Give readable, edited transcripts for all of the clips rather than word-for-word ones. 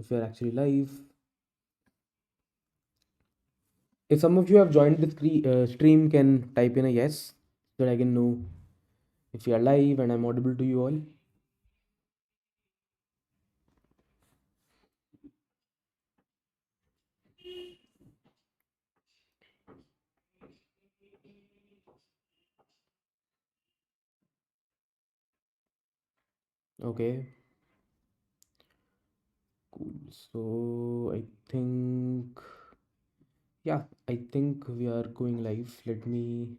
if you're actually live. If some of you have joined the stream, can type in a yes so that I can know if you are live and I'm audible to you all. Okay, cool. So I think, yeah, I think we are going live. Let me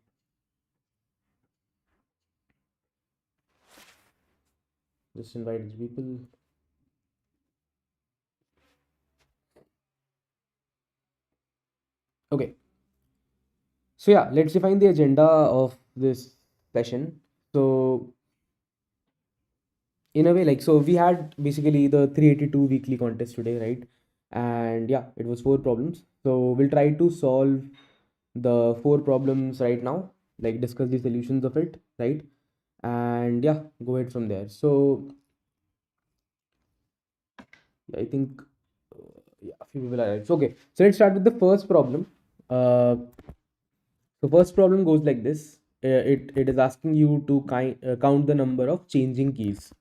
just invite the people. Okay, so yeah, let's define the agenda of this session. So in a way, like, so we had basically the 382 weekly contest today, right? And yeah, it was 4 problems. So we'll try to solve the 4 problems right now, like discuss the solutions of it, right? And yeah, go ahead from there. So I think yeah, a few people are right. So okay, so let's start with the first problem. uh the first problem goes like this. It is asking you to count the number of changing keys.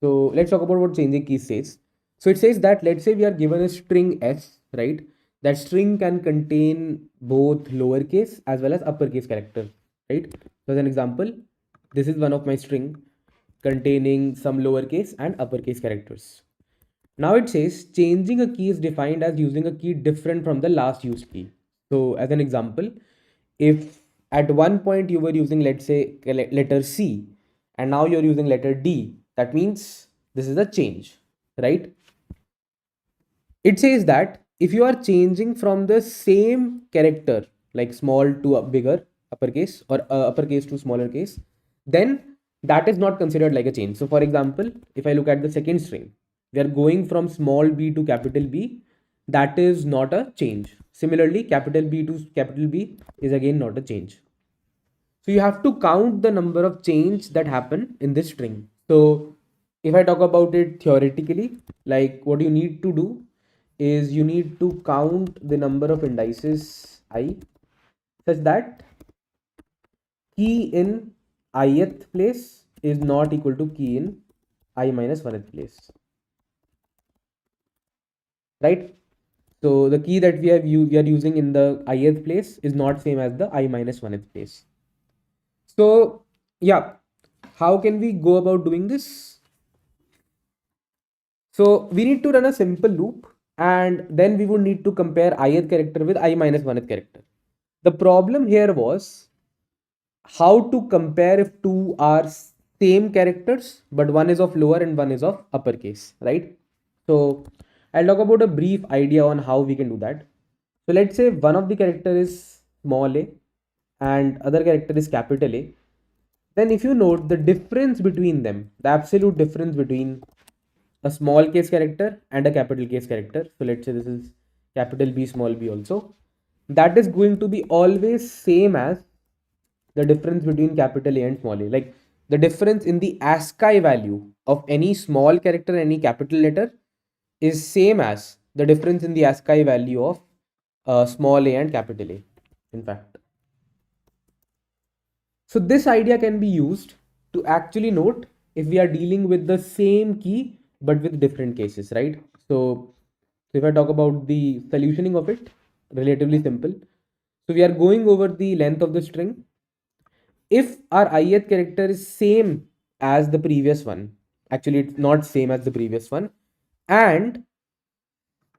So let's talk about what changing keys says. So it says that, let's say we are given a string s, right? That string can contain both lowercase as well as uppercase characters, right? So as an example, this is one of my string containing some lowercase and uppercase characters. Now it says changing a key is defined as using a key different from the last used key. So as an example, if at one point you were using, let's say, letter C, and now you're using letter D, that means this is a change, right? It says that if you are changing from the same character, like small to a bigger uppercase, or uppercase to smaller case, then that is not considered like a change. So for example, if I look at the second string, we are going from small b to capital B, that is not a change. Similarly, capital B to capital B is again not a change. So you have to count the number of change that happen in this string. So if I talk about it theoretically, like what you need to do is you need to count the number of indices I, such that key in ith place is not equal to key in I minus 1th place, right? So the key that we are using in the ith place is not same as the I minus 1th place. So yeah, how can we go about doing this? So we need to run a simple loop, and then we would need to compare ith character with I minus 1th character. The problem here was how to compare if two are same characters, but one is of lower and one is of uppercase, right? So I'll talk about a brief idea on how we can do that. So let's say one of the character is small a and other character is capital A. Then if you note the difference between them, the absolute difference between a small case character and a capital case character. So let's say this is capital B, small b also. That is going to be always same as the difference between capital A and small a. Like the difference in the ASCII value of any small character, any capital letter, is same as the difference in the ASCII value of small a and capital A, in fact. So this idea can be used to actually note if we are dealing with the same key but with different cases, right? So if I talk about the solutioning of it, relatively simple. So we are going over the length of the string. If our ith character is same as the previous one, actually it's not same as the previous one, and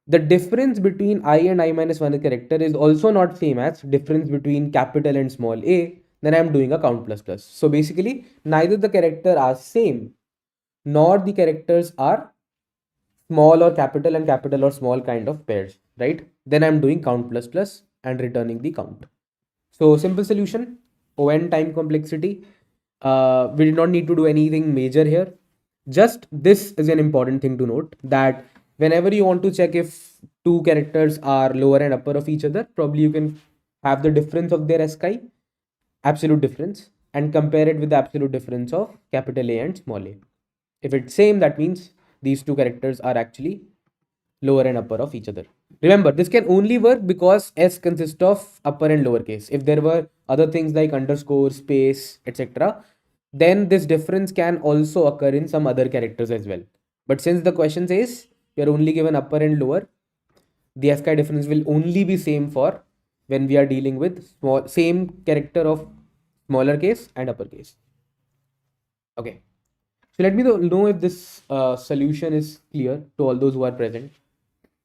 the difference between I and I minus 1 character is also not same as difference between capital and small a, then I'm doing a count plus plus. So basically neither the character are same nor the characters are small or capital or small kind of pairs, right? Then I'm doing count plus plus and returning the count. So simple solution, on time complexity. We did not need to do anything major here. Just this is an important thing to note, that whenever you want to check if two characters are lower and upper of each other, probably you can have the difference of their ASCII, absolute difference, and compare it with the absolute difference of capital A and small a. If it's same, that means these two characters are actually lower and upper of each other. Remember, this can only work because s consists of upper and lower case. If there were other things like underscore, space, etc., then this difference can also occur in some other characters as well. But since the question says we are only given upper and lower, the FK difference will only be same for when we are dealing with small same character of smaller case and upper case. Okay. So let me know if this solution is clear to all those who are present.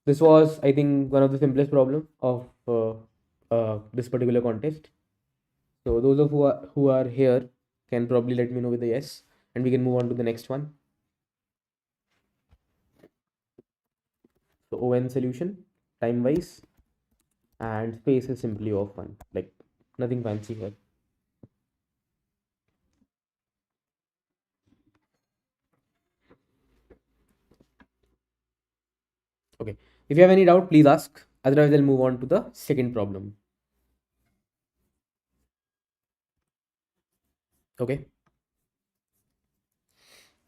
This was, I think, one of the simplest problem of this particular contest. So those of who are here can probably let me know with a yes, and we can move on to the next one. So ON solution, time wise, and space is simply of one, like nothing fancy here. Okay. If you have any doubt, please ask. Otherwise, I'll move on to the second problem. Okay.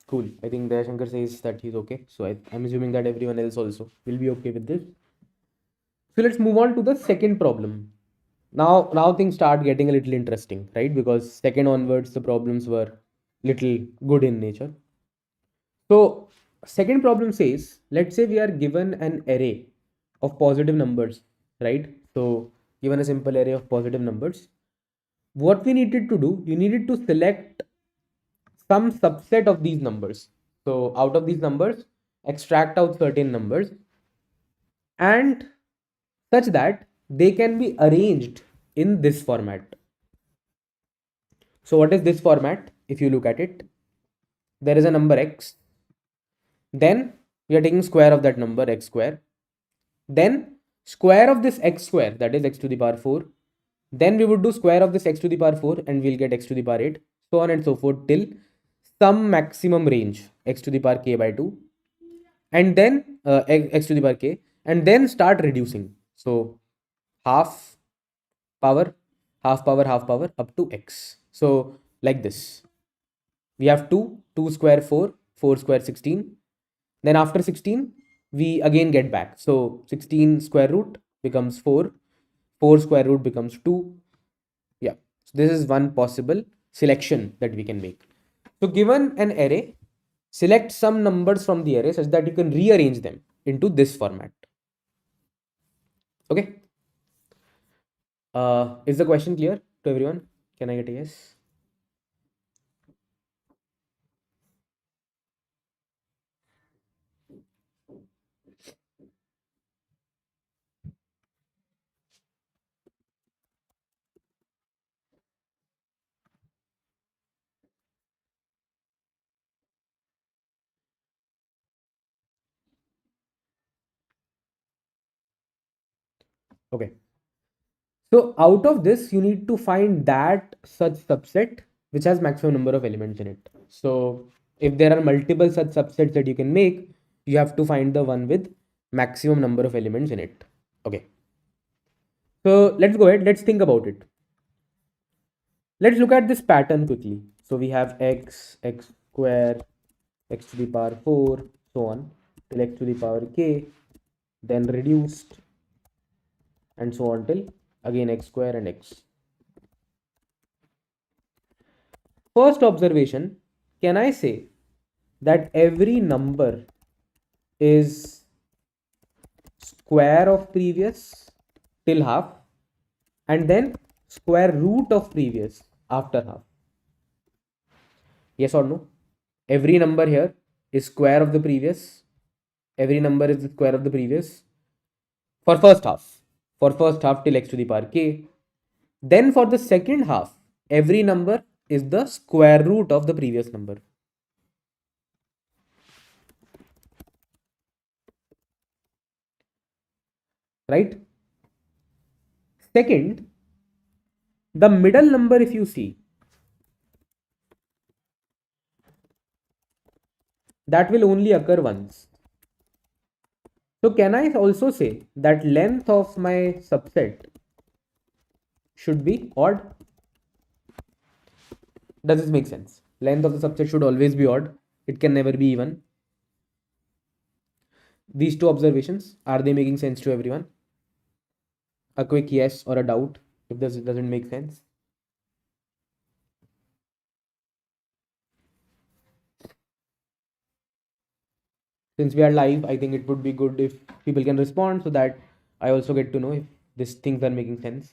Cool. I think Shankar says that he's okay. So I'm assuming that everyone else also will be okay with this. So let's move on to the second problem. Now things start getting a little interesting, right? Because second onwards, the problems were little good in nature. So second problem says, let's say we are given an array of positive numbers, right? So given a simple array of positive numbers, what we needed to do, you needed to select some subset of these numbers. So out of these numbers, extract out certain numbers, and such that they can be arranged in this format. So what is this format? If you look at it, there is a number x, then we are taking square of that number x square, then square of this x square, that is x to the power 4, then we would do square of this x to the power 4 and we'll get x to the power 8, so on and so forth till some maximum range x to the power k by 2, and then x to the power k, and then start reducing. So half power, half power, half power up to x. So like this, we have 2 square 4, 4 square 16. Then after 16, we again get back. So 16 square root becomes 4, 4 square root becomes 2. Yeah, so this is one possible selection that we can make. So given an array, select some numbers from the array such that you can rearrange them into this format. Okay. Is the question clear to everyone? Can I get a yes? Okay. So out of this, you need to find that such subset which has maximum number of elements in it. So if there are multiple such subsets that you can make, you have to find the one with maximum number of elements in it. Okay. So let's go ahead. Let's think about it. Let's look at this pattern quickly. So we have x, x square, x to the power 4, so on, till x to the power k, then reduced, and so on till again x square and x. First observation, can I say that every number is square of previous till half and then square root of previous after half? Yes or no? Every number here is square of the previous. Every number is the square of the previous for first half. For first half till x to the power k. Then for the second half, every number is the square root of the previous number. Right? Second, the middle number, if you see, that will only occur once. So can I also say that length of my subset should be odd? Does this make sense? Length of the subset should always be odd. It can never be even. These two observations, are they making sense to everyone? A quick yes or a doubt if this doesn't make sense. Since we are live, I think it would be good if people can respond so that I also get to know if these things are making sense.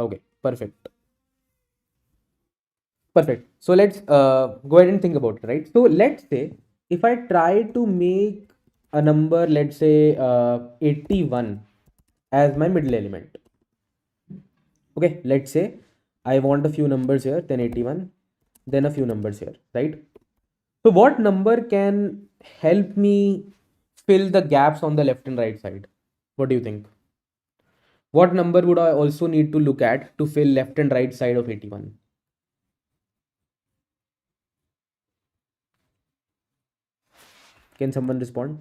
Okay, perfect. Perfect. So let's go ahead and think about it, right? So let's say if I try to make a number, let's say 81 as my middle element. Okay, let's say I want a few numbers here, then 81, then a few numbers here, right? So what number can help me fill the gaps on the left and right side? What do you think? What number would I also need to look at to fill left and right side of 81? Can someone respond?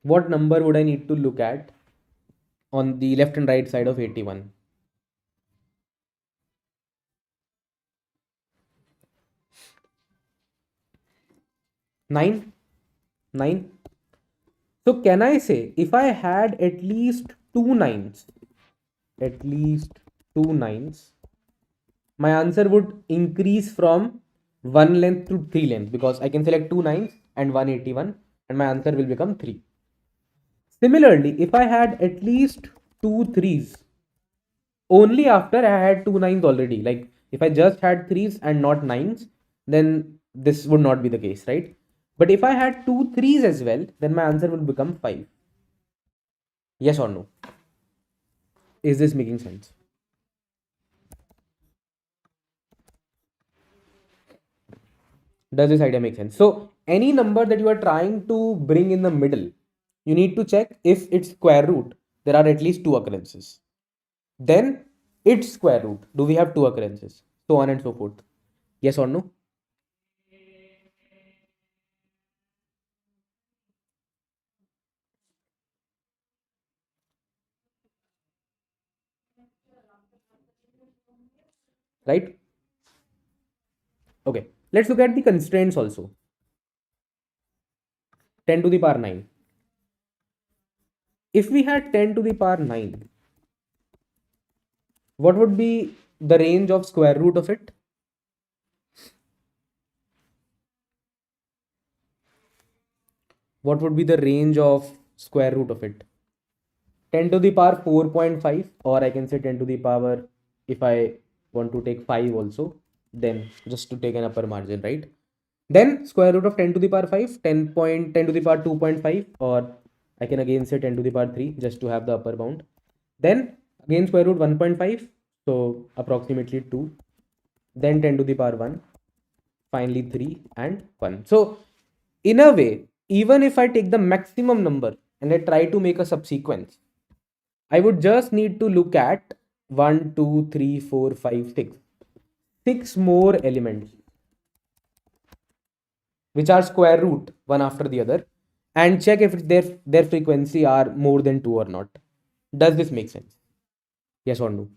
What number would I need to look at on the left and right side of 81? 9? 9? So can I say if I had at least two nines, at least two nines, my answer would increase from one length to three length because I can select two nines and 181 and my answer will become 3. Similarly, if I had at least two threes, only after I had two nines already, like if I just had threes and not nines, then this would not be the case, right? But if I had two threes as well, then my answer will become 5. Yes or no? Is this making sense? Does this idea make sense? So any number that you are trying to bring in the middle, you need to check if its square root, there are at least two occurrences. Then its square root, do we have two occurrences? So on and so forth. Yes or no? Right? Okay. Let's look at the constraints also. 10 to the power 9. If we had 10 to the power 9, what would be the range of square root of it? What would be the range of square root of it? 10 to the power 4.5, or I can say 10 to the power, if I want to take 5 also, then just to take an upper margin, right? Then square root of 10 to the power 5, 10 to the power 2.5, or I can again say 10 to the power 3 just to have the upper bound. Then again square root 1.5, so approximately 2. Then 10 to the power 1, finally 3 and 1. So in a way, even if I take the maximum number and I try to make a subsequence, I would just need to look at 1, 2, 3, 4, 5, 6. 6 more elements which are square root one after the other and check if their frequency are more than 2 or not. Does this make sense? Yes or no?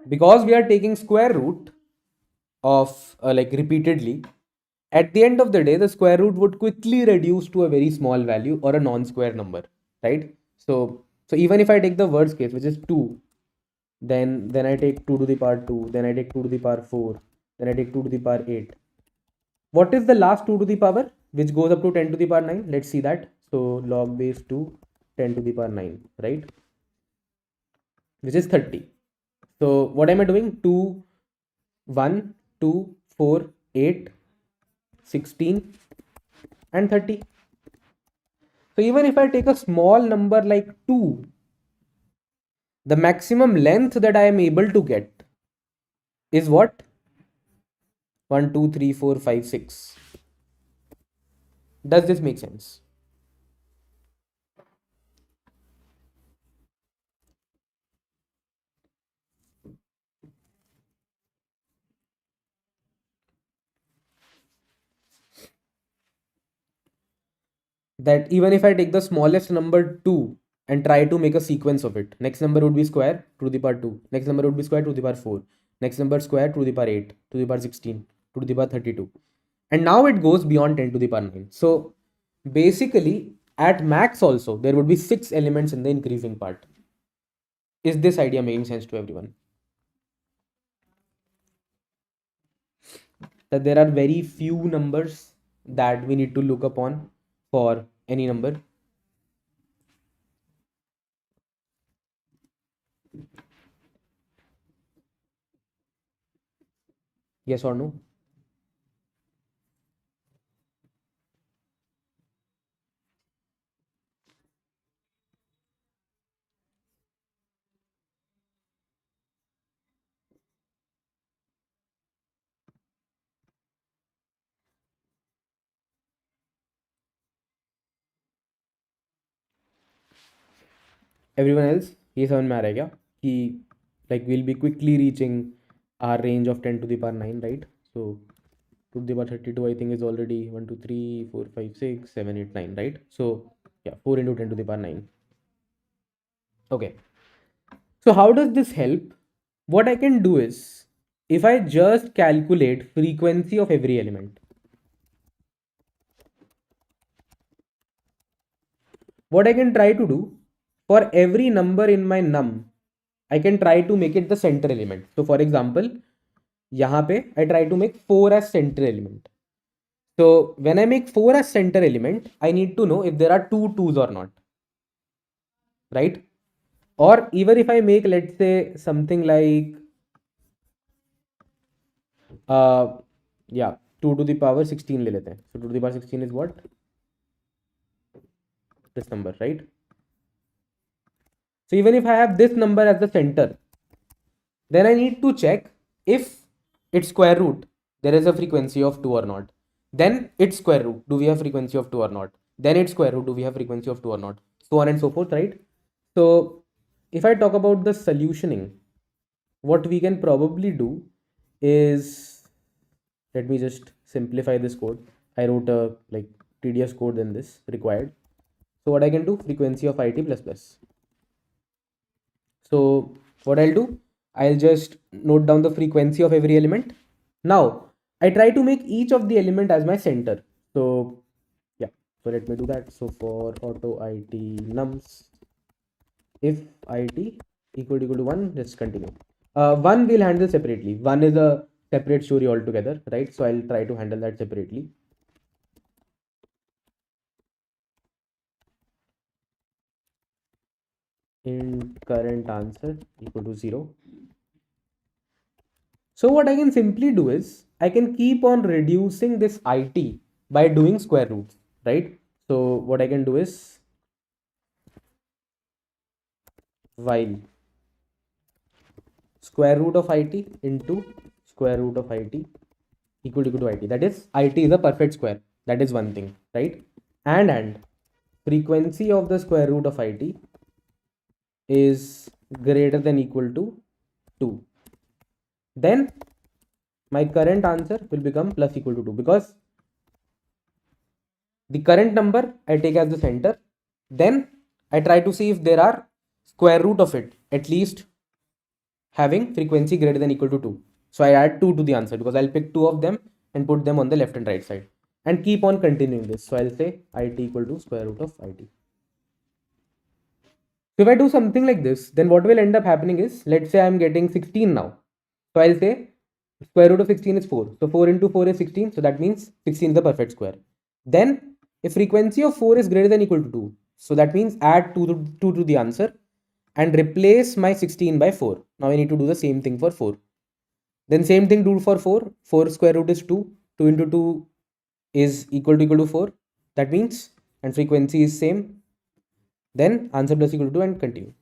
Because we are taking square root of like repeatedly, at the end of the day the square root would quickly reduce to a very small value or a non-square number, right? So even if I take the worst case, which is 2, then I take 2 to the power 2, then I take 2 to the power 4, then I take 2 to the power 8. What is the last 2 to the power which goes up to 10 to the power 9? Let's see that. So log base 2, 10 to the power 9, right? Which is 30. So what am I doing? 2, 1, 2, 4, 8, 16 and 30. So even if I take a small number like 2, the maximum length that I am able to get is what? 1, 2, 3, 4, 5, 6. Does this make sense? That even if I take the smallest number 2 and try to make a sequence of it, next number would be square to the power 2, next number would be square to the power 4, next number square to the power 8, to the power 16, to the power 32. And now it goes beyond 10 to the power 9. So basically, at max also, there would be 6 elements in the increasing part. Is this idea making sense to everyone? That there are very few numbers that we need to look upon for any number. Yes or no? Everyone else, ये समझ में आ रहा है क्या कि like we'll be quickly reaching our range of 10 to the power 9, right? So 2 to the power 32 I think is already 1 2 3 4 5 6 7 8 9, right? So yeah, 4 into 10 to the power 9. Okay, so how does this help? What I can do is, if I just calculate frequency of every element, what I can try to do, for every number in my num, I can try to make it the center element. So for example, यहाँ पे I try to make 4 as center element. So when I make 4 as center element, I need to know if there are two twos or not, right? Or even if I make, let's say, something like uh yeah, 2 to the power 16 ले लेते हैं. So 2 to the power 16 is what? This number, right? So even if I have this number as the center, then I need to check if its square root, there is a frequency of 2 or not. Then its square root, do we have frequency of 2 or not? Then its square root, do we have frequency of 2 or not? So on and so forth, right? So if I talk about the solutioning, what we can probably do is, let me just simplify this code. I wrote a like tedious code than this required. So what I can do, frequency of it plus plus. So what I'll do, I'll just note down the frequency of every element. Now I try to make each of the element as my center. So yeah, so let me do that. So for auto it nums, if it equal to 1, just continue. One will handle separately. One is a separate story altogether, right? So I'll try to handle that separately. In current answer equal to 0. So what I can simply do is, I can keep on reducing this it by doing square roots, right? So what I can do is, while square root of it into square root of it equal to it. That is, it is a perfect square. That is one thing, right? And frequency of the square root of it is greater than equal to 2. Then my current answer will become plus equal to 2, because the current number I take as the center. Then I try to see if there are square root of it at least having frequency greater than equal to 2. So I add 2 to the answer, because I'll pick 2 of them and put them on the left and right side and keep on continuing this. So I'll say it equal to square root of it. So if I do something like this, then what will end up happening is, let's say I'm getting 16 now. So I'll say square root of 16 is 4. So 4 into 4 is 16. So that means 16 is the perfect square. Then if frequency of 4 is greater than equal to 2, so that means add 2 to the answer and replace my 16 by 4. Now I need to do the same thing for 4. Then same thing do for 4. 4 square root is 2. 2 into 2 is equal to 4. That means, and frequency is same. Then answer plus equal to 2 and continue.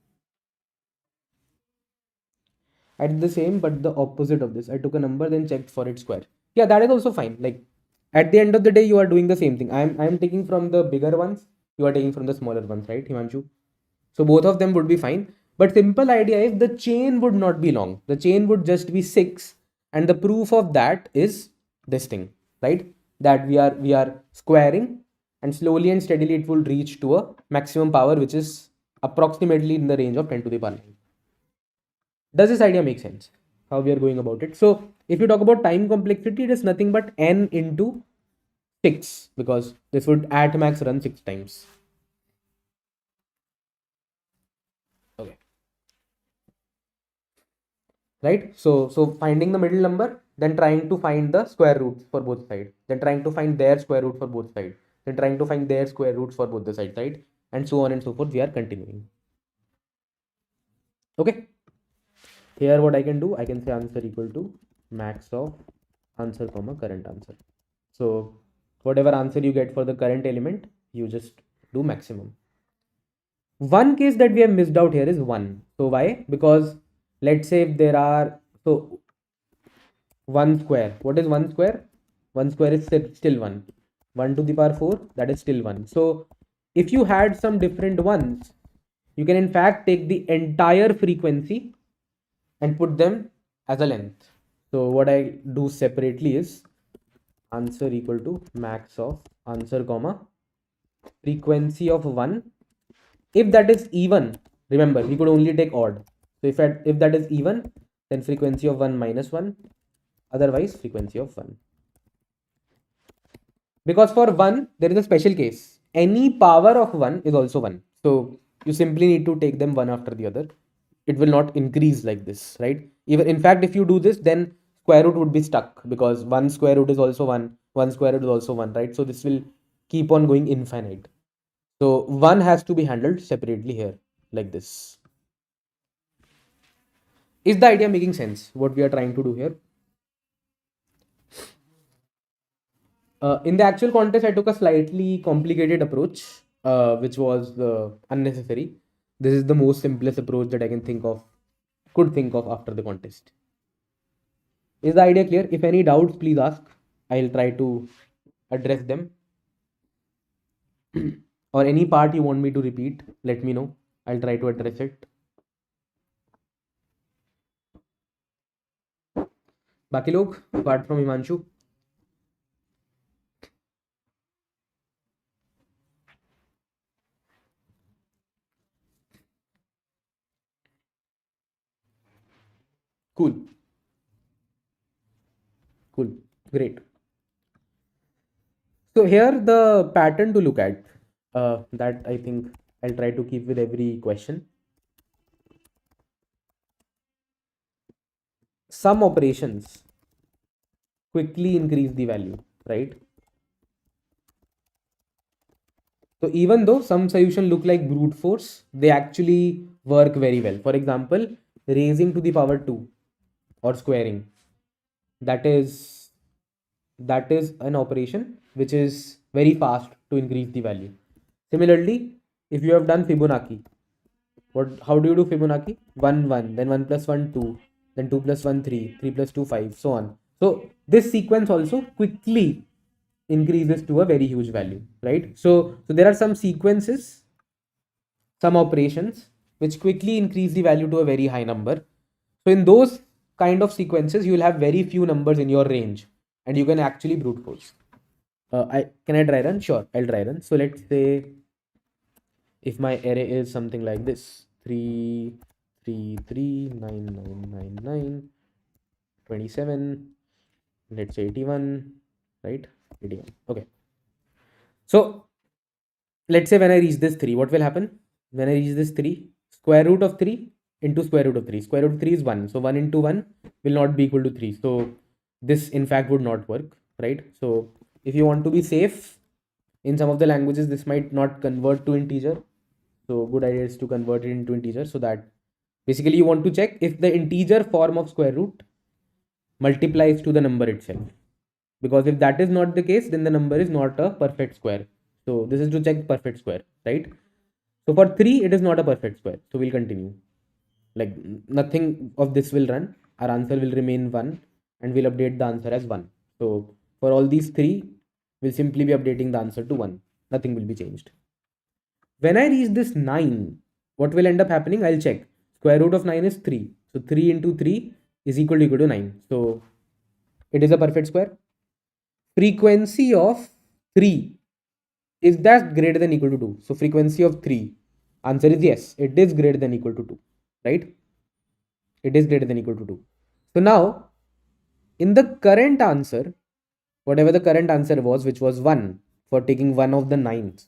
I did the same, but the opposite of this. I took a number, then checked for its square. Yeah, that is also fine. Like, At the end of the day, you are doing the same thing. I'm taking from the bigger ones, you are taking from the smaller ones, right, Himanshu? So both of them would be fine. But simple idea is the chain would not be long. The chain would just be 6, and the proof of that is this thing, right? That we are squaring, and slowly and steadily it will reach to a maximum power, which is approximately in the range of 10 to the power 9. Does this idea make sense? How we are going about it? So if you talk about time complexity, it is nothing but n into 6, because this would at max run 6 times. Okay. Right? So finding the middle number, then trying to find the square roots for both sides, then trying to find their square root for both sides, then trying to find their square roots for both the sides, right? And so on and so forth. We are continuing. Okay. Here what I can do, I can say answer equal to max of answer comma current answer. So whatever answer you get for the current element, you just do maximum. One case that we have missed out here is 1. So why? Because let's say if there are, so 1 square, what is 1 square? 1 square is still 1. 1 to the power 4, that is still 1. So if you had some different ones, you can in fact take the entire frequency and put them as a length. So what I do separately is answer equal to max of answer comma frequency of 1. If that is even, remember we could only take odd. So if that is even, then frequency of 1 minus 1, otherwise frequency of 1. Because for 1 there is a special case, any power of 1 is also 1. So you simply need to take them one after the other. It will not increase like this, right? Even in fact, if you do this, then square root would be stuck, because 1 square root is also 1, 1 square root is also 1, right? So this will keep on going infinite. So 1 has to be handled separately here, like this. Is the idea making sense, what we are trying to do here? In the actual contest, I took a slightly complicated approach, which was unnecessary. This is the most simplest approach that I can could think of after the contest. Is the idea clear? If any doubts, please ask. I'll try to address them. Or any part you want me to repeat, let me know. I'll try to address it. बाकी लोग, apart from Himanshu? Cool. Cool. Great. So here the pattern to look at, that I think I'll try to keep with every question. Some operations quickly increase the value, right? So even though some solution look like brute force, they actually work very well. For example, raising to the power 2 or squaring. That is an operation which is very fast to increase the value. Similarly, if you have done Fibonacci, how do you do Fibonacci? 1 1, then 1 plus 1 2, then 2 plus 1 3, 3 plus 2 5, so on. So this sequence also quickly increases to a very huge value, right? So there are some sequences, some operations which quickly increase the value to a very high number. So in those kind of sequences, you will have very few numbers in your range, and you can actually brute force. I dry run? Sure, I'll dry run. So let's say if my array is something like this: 3 3 3 9 9 9 9 27, let's say 81, right? 81. Okay. So let's say when I reach this 3, what will happen? When I reach this 3, square root of 3 into square root of 3. Square root of 3 is 1. So 1 into 1 will not be equal to 3. So this in fact would not work, right? So if you want to be safe, in some of the languages, this might not convert to integer. So good idea is to convert it into integer, so that basically you want to check if the integer form of square root multiplies to the number itself. Because if that is not the case, then the number is not a perfect square. So this is to check perfect square, right? So for 3, it is not a perfect square. So we'll continue. Like nothing of this will run. Our answer will remain 1, and we'll update the answer as 1. So for all these 3, We'll simply be updating the answer to 1. Nothing will be changed. When I reach this 9, what will end up happening? I'll check. Square root of 9 is 3. So 3 into 3 is equal to 9. So it is a perfect square. Frequency of 3 is that greater than equal to 2. So frequency of 3. Answer is yes. It is greater than equal to 2. Right? It is greater than equal to 2. So now, in the current answer, whatever the current answer was, which was 1 for taking one of the nines,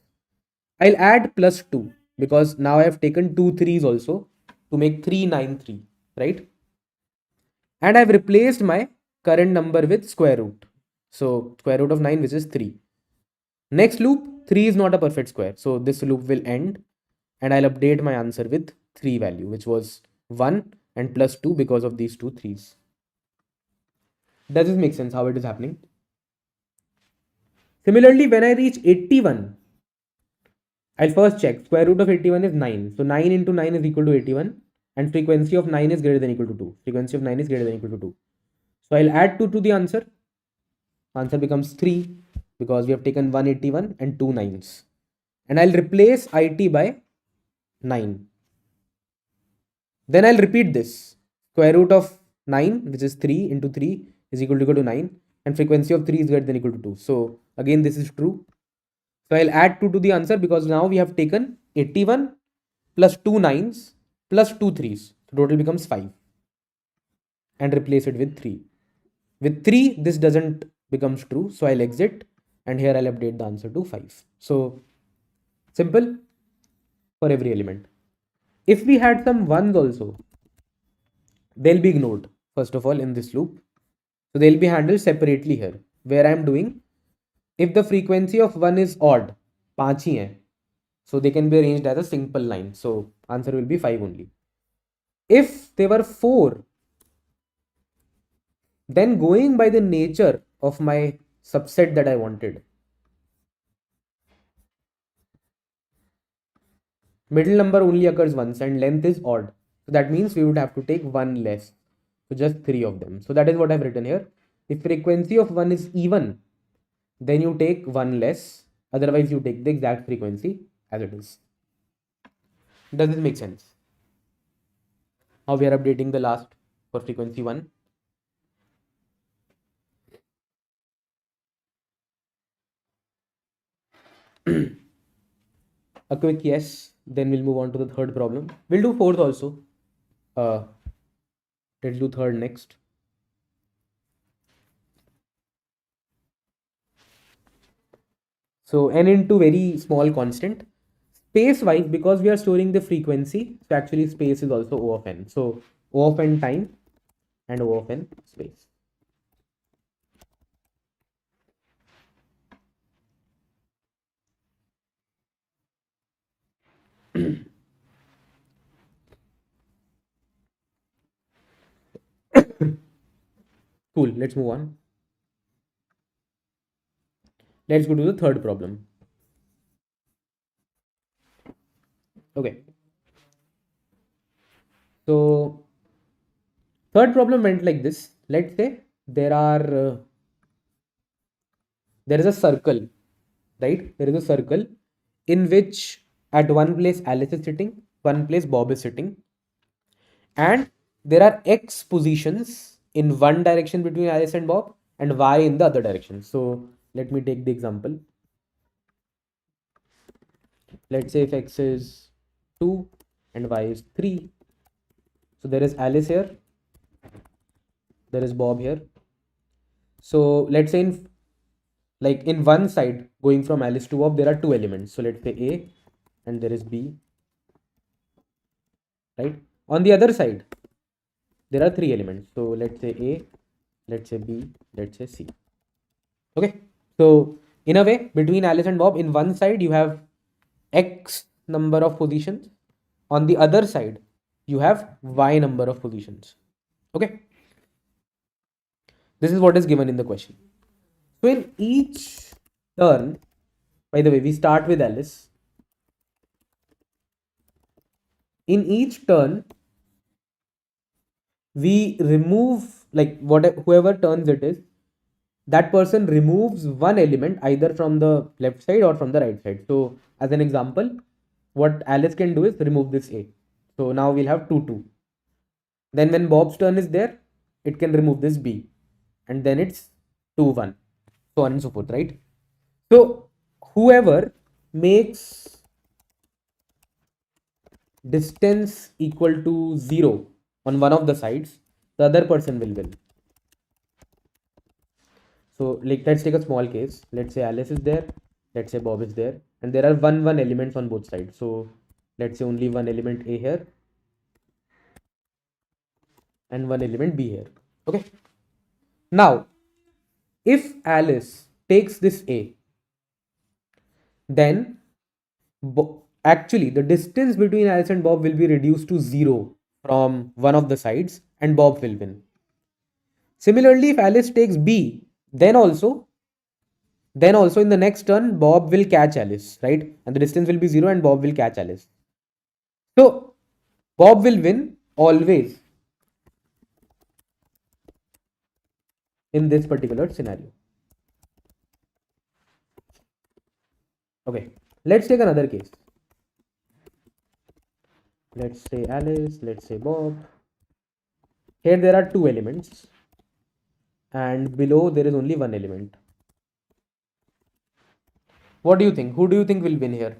I'll add plus 2 because now I have taken two threes also to make 393, right? And I've replaced my current number with square root. So square root of 9, which is 3. Next loop, 3 is not a perfect square. So this loop will end and I'll update my answer with 3 value, which was 1 and plus 2 because of these two threes. Does this make sense how it is happening? Similarly, when I reach 81, I'll first check. Square root of 81 is 9. So 9 into 9 is equal to 81. And frequency of 9 is greater than equal to 2. Frequency of 9 is greater than equal to 2. So I'll add 2 to the answer. Answer becomes 3 because we have taken 181 and 2 nines. And I'll replace it by 9. Then I'll repeat this. Square root of 9, which is 3 into 3 is equal to 9. And frequency of 3 is greater than equal to 2. So again, this is true. So I'll add 2 to the answer because now we have taken 81 plus 2 nines plus 2 threes. So total becomes 5. And replace it with 3. With 3, this doesn't becomes true. So I'll exit and here I'll update the answer to 5. So simple for every element. If we had some ones also, they'll be ignored first of all in this loop. So they'll be handled separately here where I'm doing, if the frequency of 1 is odd, 5 ही है, so they can be arranged as a simple line. So answer will be 5 only. If they were 4, then going by the nature of my subset that I wanted, middle number only occurs once and length is odd. So that means we would have to take one less. So just 3 of them. So that is what I've written here. If frequency of 1 is even, then you take one less. Otherwise, you take the exact frequency as it is. Does this make sense? How we are updating the last for frequency 1. A quick yes, then we'll move on to the third problem. We'll do fourth also. Let's do third next. So n into very small constant. Space wise, because we are storing the frequency, so actually space is also O of n. So O of n time and O of n space. Cool, let's move on. Let's go to the third problem. Okay. So third problem went like this. Let's say there is a circle, right? There is a circle in which at one place Alice is sitting, one place Bob is sitting, and there are X positions in one direction between Alice and Bob and Y in the other direction. So let me take the example. Let's say if X is 2 and Y is 3. So there is Alice here, there is Bob here. So let's say in one side going from Alice to Bob, there are two elements. So let's say A and there is B, right? On the other side, there are three elements. So let's say A, let's say B, let's say C. Okay. So in a way, between Alice and Bob, in one side you have X number of positions. On the other side, you have Y number of positions. Okay. This is what is given in the question. So in each turn, by the way, we start with Alice. In each turn, we remove, like whoever turns it is, that person removes one element either from the left side or from the right side. So as an example, what Alice can do is remove this A. So now we'll have 2 2. Then when Bob's turn is there, it can remove this B, and then it's 2 1, so on and so forth, right? So whoever makes distance equal to 0 on one of the sides, the other person will win. So like, let's take a small case. Let's say Alice is there, let's say Bob is there, and there are 1 1 elements on both sides. So let's say only one element A here and one element B here. Okay. Now, if Alice takes this A, then actually the distance between Alice and Bob will be reduced to 0 from one of the sides, and Bob will win. Similarly, if Alice takes B, then also in the next turn Bob will catch Alice, right? And the distance will be 0 and Bob will catch Alice. So Bob will win always in this particular scenario. Okay, let's take another case. Let's say Alice, let's say Bob. Here there are 2 elements, and below there is only one element. What do you think? Who do you think will win here?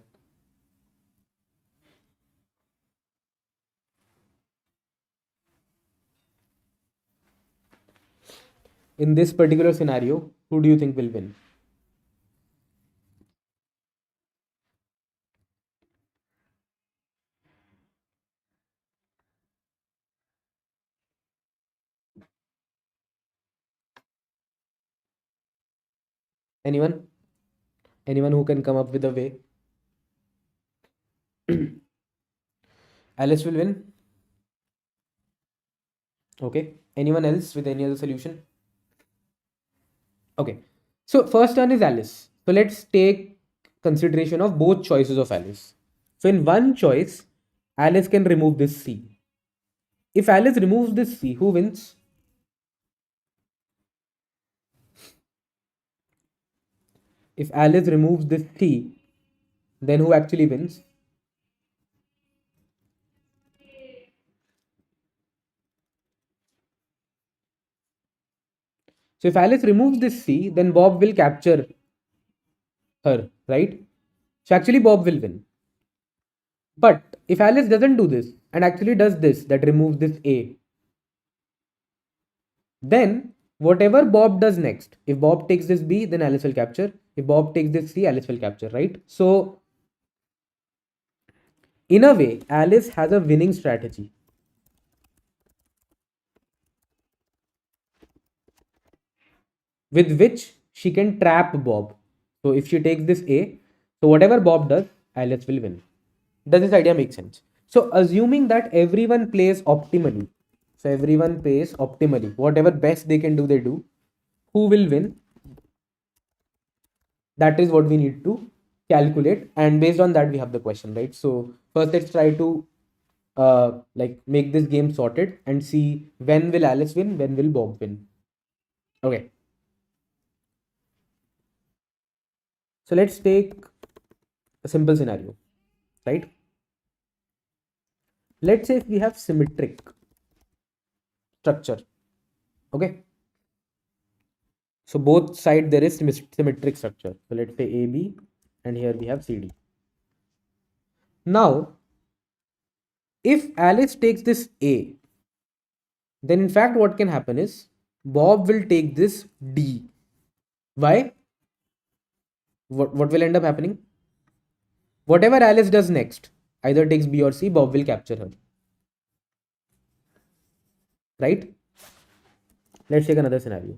In this particular scenario, who do you think will win? Anyone? Anyone who can come up with a way? Alice will win. Okay. Anyone else with any other solution? Okay. So first one is Alice. So let's take consideration of both choices of Alice. So in one choice, Alice can remove this C. If Alice removes this C, who wins? If Alice removes this C, then who actually wins? So if Alice removes this C, then Bob will capture her, right? So actually Bob will win. But if Alice doesn't do this and actually does this, that removes this A, then whatever Bob does next, if Bob takes this B, then Alice will capture. If Bob takes this C, Alice will capture, right? So in a way, Alice has a winning strategy with which she can trap Bob. So if she takes this A, so whatever Bob does, Alice will win. Does this idea make sense? So assuming that everyone plays optimally, so everyone plays optimally, whatever best they can do, they do. Who will win? That is what we need to calculate, and based on that we have the question, right? So first let's try to like make this game sorted and see when will Alice win, when will Bob win. Okay. So let's take a simple scenario, right? Let's say if we have symmetric structure, okay? So both side there is symmetric structure. So let's say AB, and here we have CD. Now, if Alice takes this A, then in fact what can happen is Bob will take this D. Why? What will end up happening? Whatever Alice does next, either takes B or C, Bob will capture her. Right? Let's take another scenario.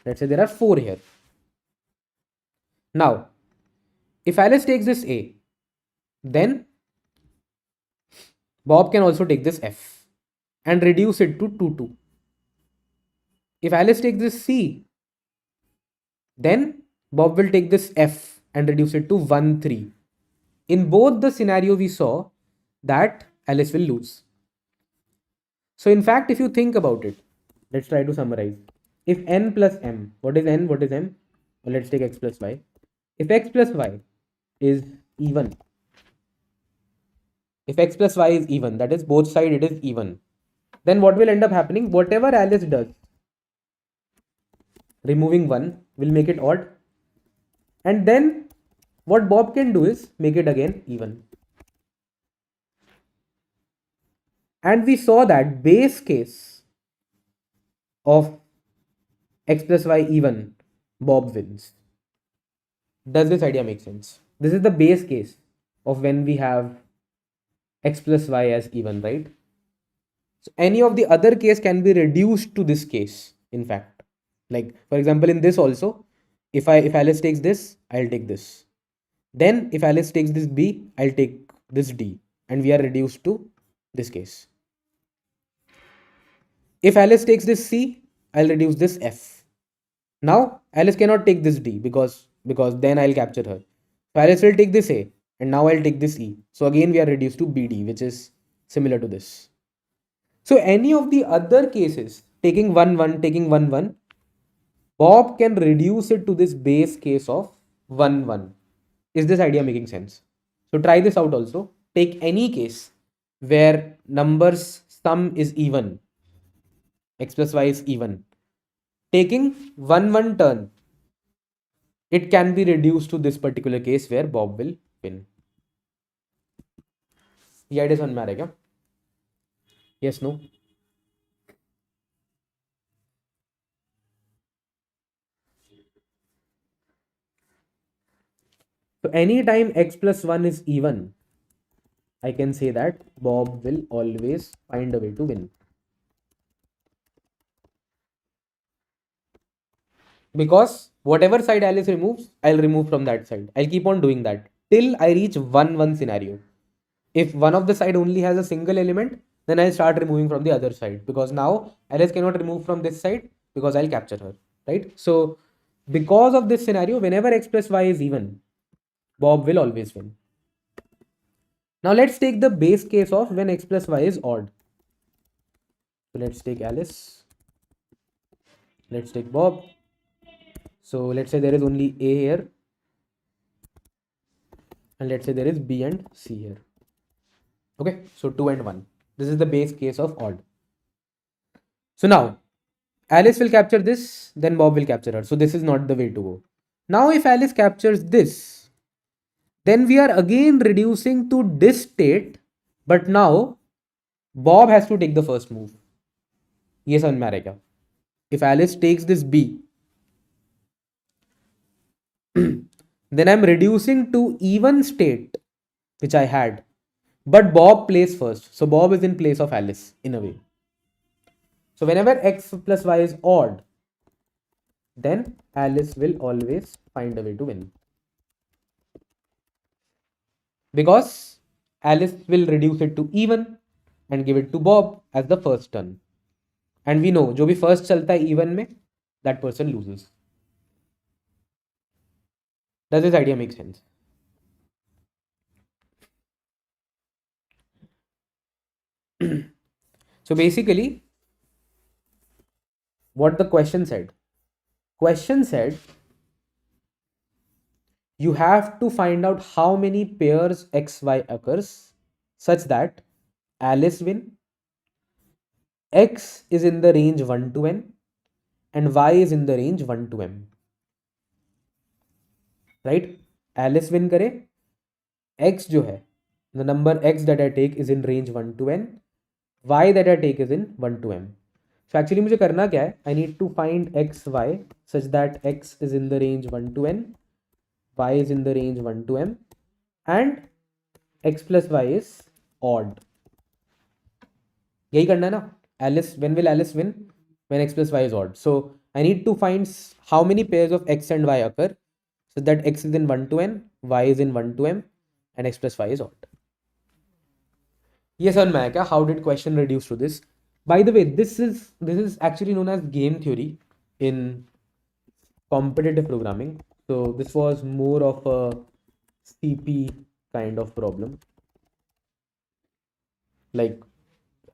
Let's say there are 4 here. Now, if Alice takes this A, then Bob can also take this F and reduce it to 2 2. If Alice takes this C, then Bob will take this F and reduce it to 1 3. In both the scenario we saw that Alice will lose. So in fact, if you think about it, let's try to summarize. if n plus m, what is n, what is m? Well, let's take x plus y. If x plus y is even, if x plus y is even, that is both side it is even, then what will end up happening? Whatever Alice does, removing 1 will make it odd, and then what Bob can do is make it again even. And we saw that base case of x plus y even, Bob wins. Does this idea make sense? This is the base case of when we have x plus y as even, right? So any of the other case can be reduced to this case, in fact. Like for example, in this also, if Alice takes this, I'll take this. Then if Alice takes this B, I'll take this D, and we are reduced to this case. If Alice takes this C, I'll reduce this F. Now Alice cannot take this D because then I'll capture her. So Alice will take this A, and now I'll take this E. So again we are reduced to BD, which is similar to this. So any of the other cases, taking 1 1, taking 1 1, Bob can reduce it to this base case of 1 1. Is this idea making sense? So try this out also. Take any case where numbers sum is even, x plus y is even. Taking 1 1 turn, it can be reduced to this particular case where Bob will win. Yeah, it is समझ में आ रहा है क्या? Yes, no? So anytime x plus 1 is even, I can say that Bob will always find a way to win. Because whatever side Alice removes, I'll remove from that side. I'll keep on doing that till I reach 1 1 scenario. If one of the side only has a single element, then I'll start removing from the other side, because now Alice cannot remove from this side because I'll capture her, right? So because of this scenario, whenever x plus y is even, Bob will always win. Now let's take the base case of when x plus y is odd. So let's take Alice. Let's take Bob. So let's say there is only A here. And let's say there is B and C here. Okay, so 2 and 1. This is the base case of odd. So now Alice will capture this, then Bob will capture her. So this is not the way to go. Now if Alice captures this, then we are again reducing to this state, but now Bob has to take the first move. Yes, समझ में आ रहा है क्या? If Alice takes this B, then I'm reducing to even state which I had, but Bob plays first. So Bob is in place of Alice in a way. So whenever x plus y is odd, then Alice will always find a way to win, because Alice will reduce it to even and give it to Bob as the first turn. And we know जो भी first चलता है even में, that person loses. Does this idea make sense? So basically, what the question said you have to find out how many pairs xy occurs such that Alice win, x is in the range 1 to n, and y is in the range 1 to m. Right? Alice win करे, x जो है, the number x that I take is in range 1 to n, y that I take is in 1 to m. So actually मुझे करना क्या है? I need to find x, y such that x is in the range 1 to n, y is in the range 1 to m, and x plus y is odd. यही करना है ना? Alice, when will Alice win? When x plus y is odd. So I need to find how many pairs of x and y occur so that x is in 1 to n, y is in 1 to m, and x plus y is odd. Yes, Maya, how did question reduce to this? By the way, this is actually known as game theory in competitive programming. So this was more of a CP kind of problem. Like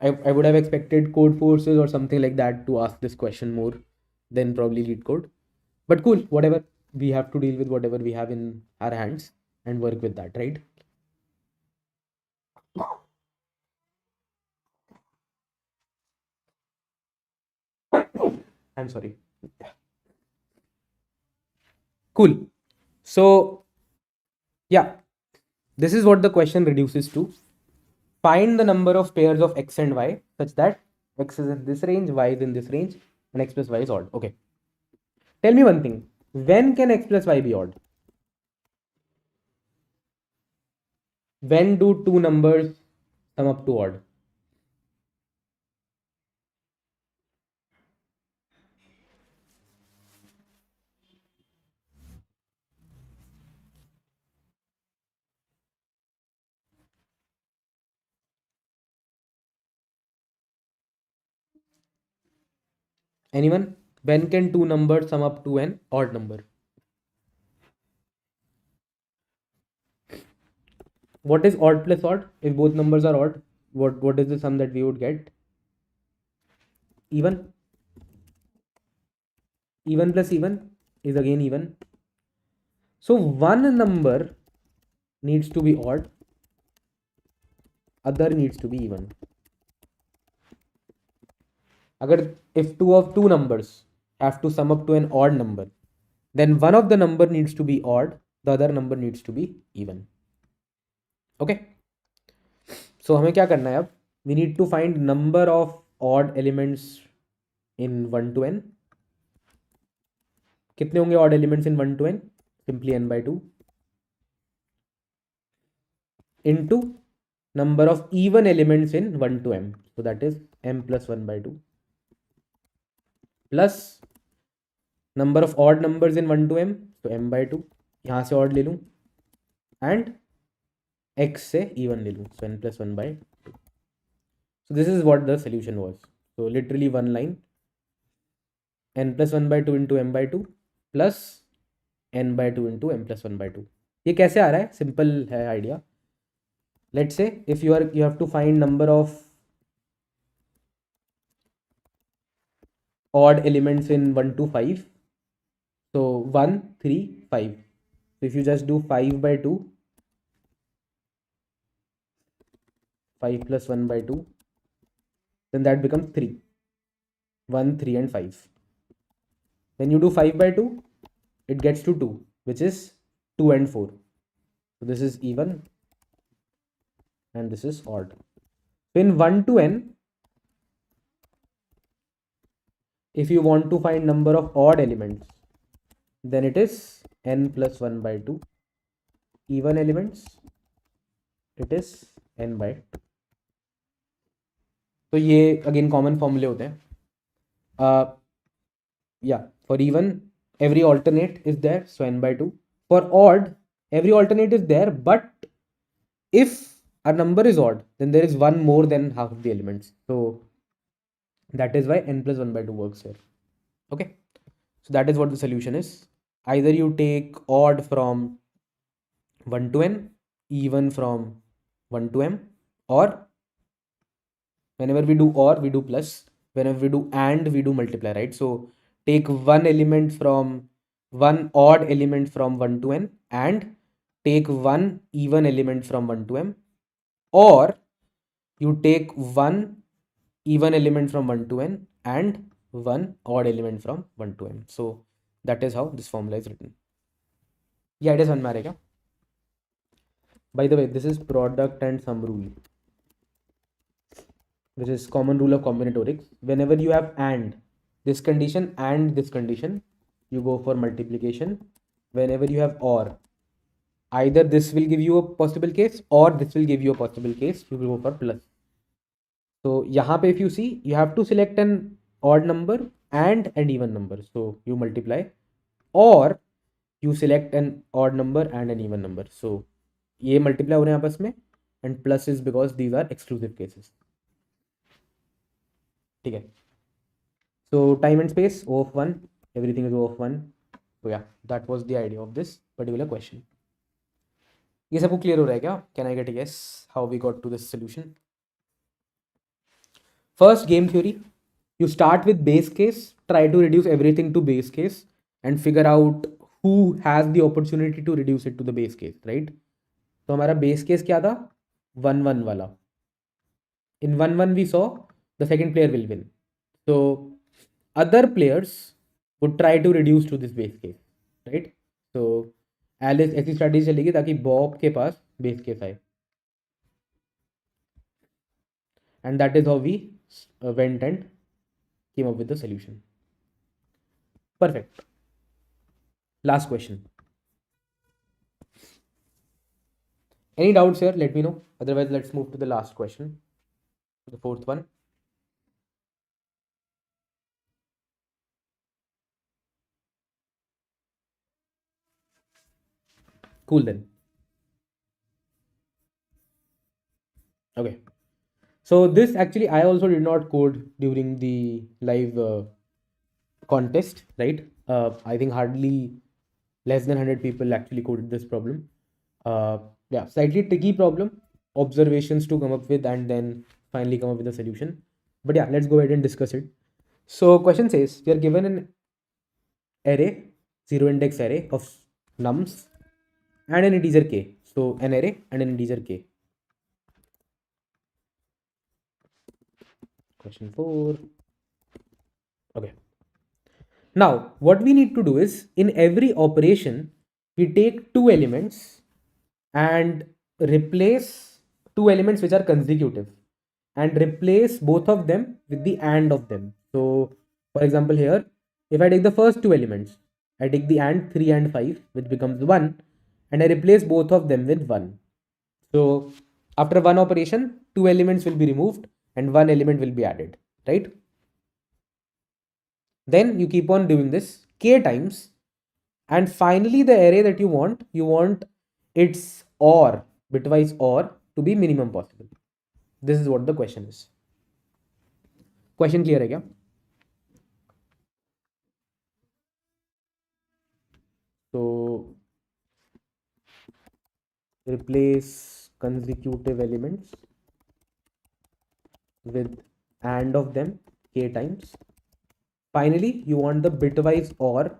I would have expected Codeforces or something like that to ask this question more. then probably Leetcode. But cool, whatever, we have to deal with whatever we have in our hands and work with that, right? I'm sorry. Cool. So yeah, this is what the question reduces to. Find the number of pairs of x and y such that x is in this range, y is in this range, and x plus y is odd. Okay. Tell me one thing. When can x plus y be odd? When do two numbers sum up to odd? Anyone? When can two numbers sum up to an odd number? What is odd plus odd? If both numbers are odd, what is the sum that we would get? Even. Even plus even is again even. So one number needs to be odd, other needs to be even. Agar if two numbers have to sum up to an odd number, then one of the number needs to be odd, the other number needs to be even. Okay. So हमें क्या करना है अब? We need to find number of odd elements in 1 to n. कितने होंगे odd elements in 1 to n? Simply n by 2 into number of even elements in 1 to m. So that is m plus 1 by 2 plus number of odd numbers in 1 to m. So m by 2. यहाँ से odd ले लूँ and x से even ले लूँ. So n plus 1 by 2. So this is what the solution was. So literally one line. n plus 1 by 2 into m by 2 plus n by 2 into m plus 1 by 2. ये कैसे आ रहा है? Simple है idea. Let's say if you have to find number of odd elements in 1 to 5. So 1, 3, 5. So if you just do 5 by 2, 5 plus 1 by 2, then that becomes 3. 1, 3 and 5. When you do 5 by 2, it gets to 2, which is 2 and 4. So this is even and this is odd. So in 1 to n, if you want to find number of odd elements, then it is n plus 1 by 2. Even elements, it is n by 2. तो ये again common formula होते हैं. Yeah, for even every alternate is there, so n by 2. For odd, every alternate is there, but if a number is odd, then there is one more than half of the elements. So that is why n plus 1 by 2 works here. Okay, so that is what the solution is. Either you take odd from 1 to n, even from 1 to m, or whenever we do or, we do plus. Whenever we do and, we do multiply, right? So take one odd element from 1 to n and take one even element from 1 to m, or you take one even element from 1 to n and one odd element from 1 to m. So that is how this formula is written. Yeah, it is one marega. By the way, this is product and sum rule, which is common rule of combinatorics. Whenever you have and this condition and this condition, you go for multiplication. Whenever you have or, either this will give you a possible case or this will give you a possible case, you will go for plus. So यहाँ पे if you see, you have to select an odd number and an even number. So you multiply, or you select an odd number and an even number. So ये multiply हो रहे हैं आपस में, and plus is because these are exclusive cases. ठीक है. So time and space, O of 1, everything is O of 1. So yeah, that was the idea of this particular question. ये सबको clear हो रहा है क्या? Can I get a guess how we got to this solution? First, game theory. You start with base case, try to reduce everything to base case, and figure out who has the opportunity to reduce it to the base case, right? तो हमारा base case क्या था? 1-1 वाला. In 1-1 we saw the second player will win. So other players would try to reduce to this base case, right? So Alice ऐसी strategy चलेगी ताकि Bob के पास base case आए. And that is how we went and came up with the solution. Perfect. Last question. Any doubts here? Let me know. Otherwise, let's move to the last question, the fourth one. Cool then. Okay. So this actually I also did not code during the live contest, right? I think hardly less than 100 people actually coded this problem. Yeah, slightly tricky problem, observations to come up with and then finally come up with a solution. But yeah, let's go ahead and discuss it. So question says we are given an array, zero index array of nums and an integer k. So an array and an integer k. Question 4. Okay. Now, what we need to do is in every operation, we take two elements and replace two elements which are consecutive and replace both of them with the and of them. So, for example, here, if I take the first two elements, I take the and 3 and 5, which becomes 1, and I replace both of them with 1. So, after one operation, two elements will be removed and one element will be added, right? Then you keep on doing this k times, and finally the array that you want its or bitwise or to be minimum possible. This is what the question is. Question clear hai kya? So replace consecutive elements with and of them k times. Finally, you want the bitwise or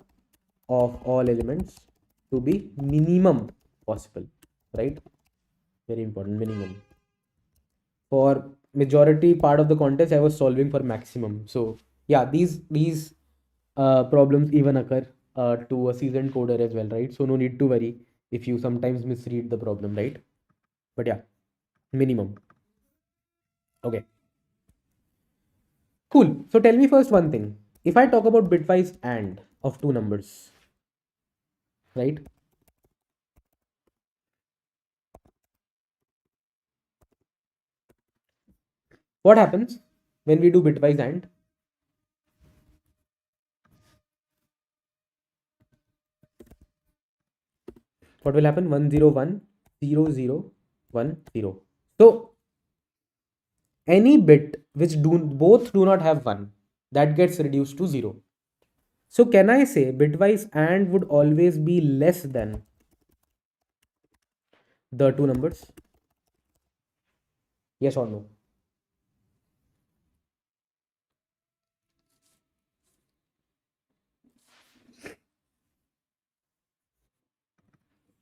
of all elements to be minimum possible, right? Very important, minimum. For majority part of the contest, I was solving for maximum. So yeah, these problems even occur to a seasoned coder as well, right? So no need to worry if you sometimes misread the problem, right? But yeah, minimum. Okay, cool. So tell me first one thing. If I talk about bitwise and of two numbers, right? What happens when we do bitwise and? What will happen? 1 0 1 0 0 1 0. So any bit which both do not have 1, that gets reduced to 0. So can I say bitwise and would always be less than the two numbers? Yes or no?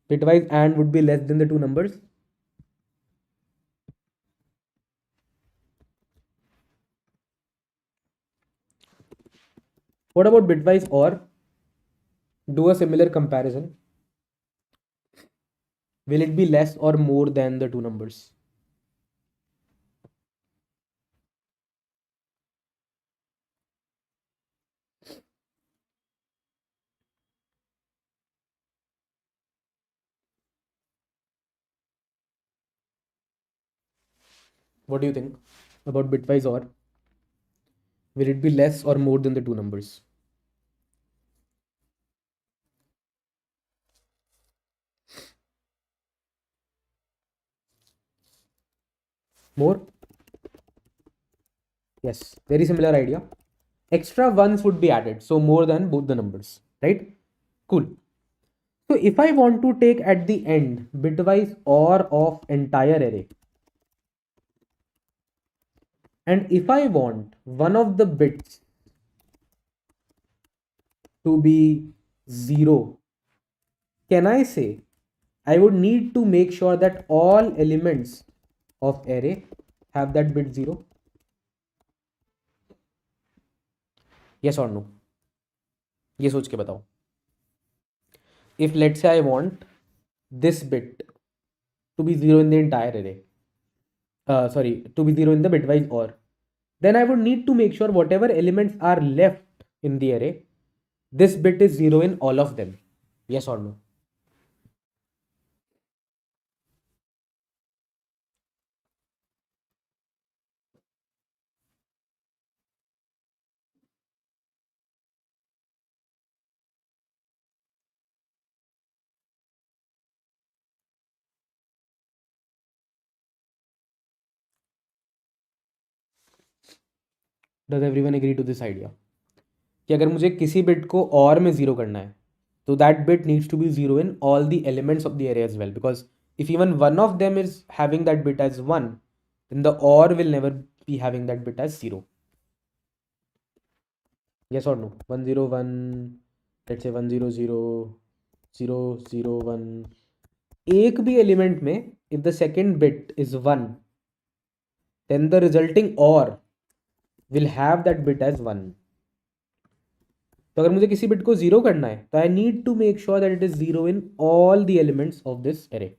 Bitwise and would be less than the two numbers. What about bitwise or? Do a similar comparison. Will it be less or more than the two numbers? What do you think about bitwise or? Will it be less or more than the two numbers? More? Yes, very similar idea. Extra ones would be added, so more than both the numbers, right? Cool. So if I want to take at the end bitwise or of entire array, And if I want one of the bits to be 0, can I say I would need to make sure that all elements of array have that bit 0? Yes or no? ये सोच के बताओ. If let's say I want this bit to be 0 in the entire array, to be 0 in the bitwise OR, then I would need to make sure whatever elements are left in the array, this bit is 0 in all of them. Yes or no? Does everyone agree to this idea? कि अगर मुझे किसी bit को और में 0 करना है, तो that bit needs to be 0 in all the elements of the array as well, because if even one of them is having that bit as 1, then the OR will never be having that bit as 0. Yes or no? 1 0 1, let's say 1 0 0 0 0 1. एक भी element में if the second bit is 1, then the resulting OR will have that bit as 1. तो अगर मुझे किसी bit को 0 करना है, तो I need to make sure that it is 0 in all the elements of this array.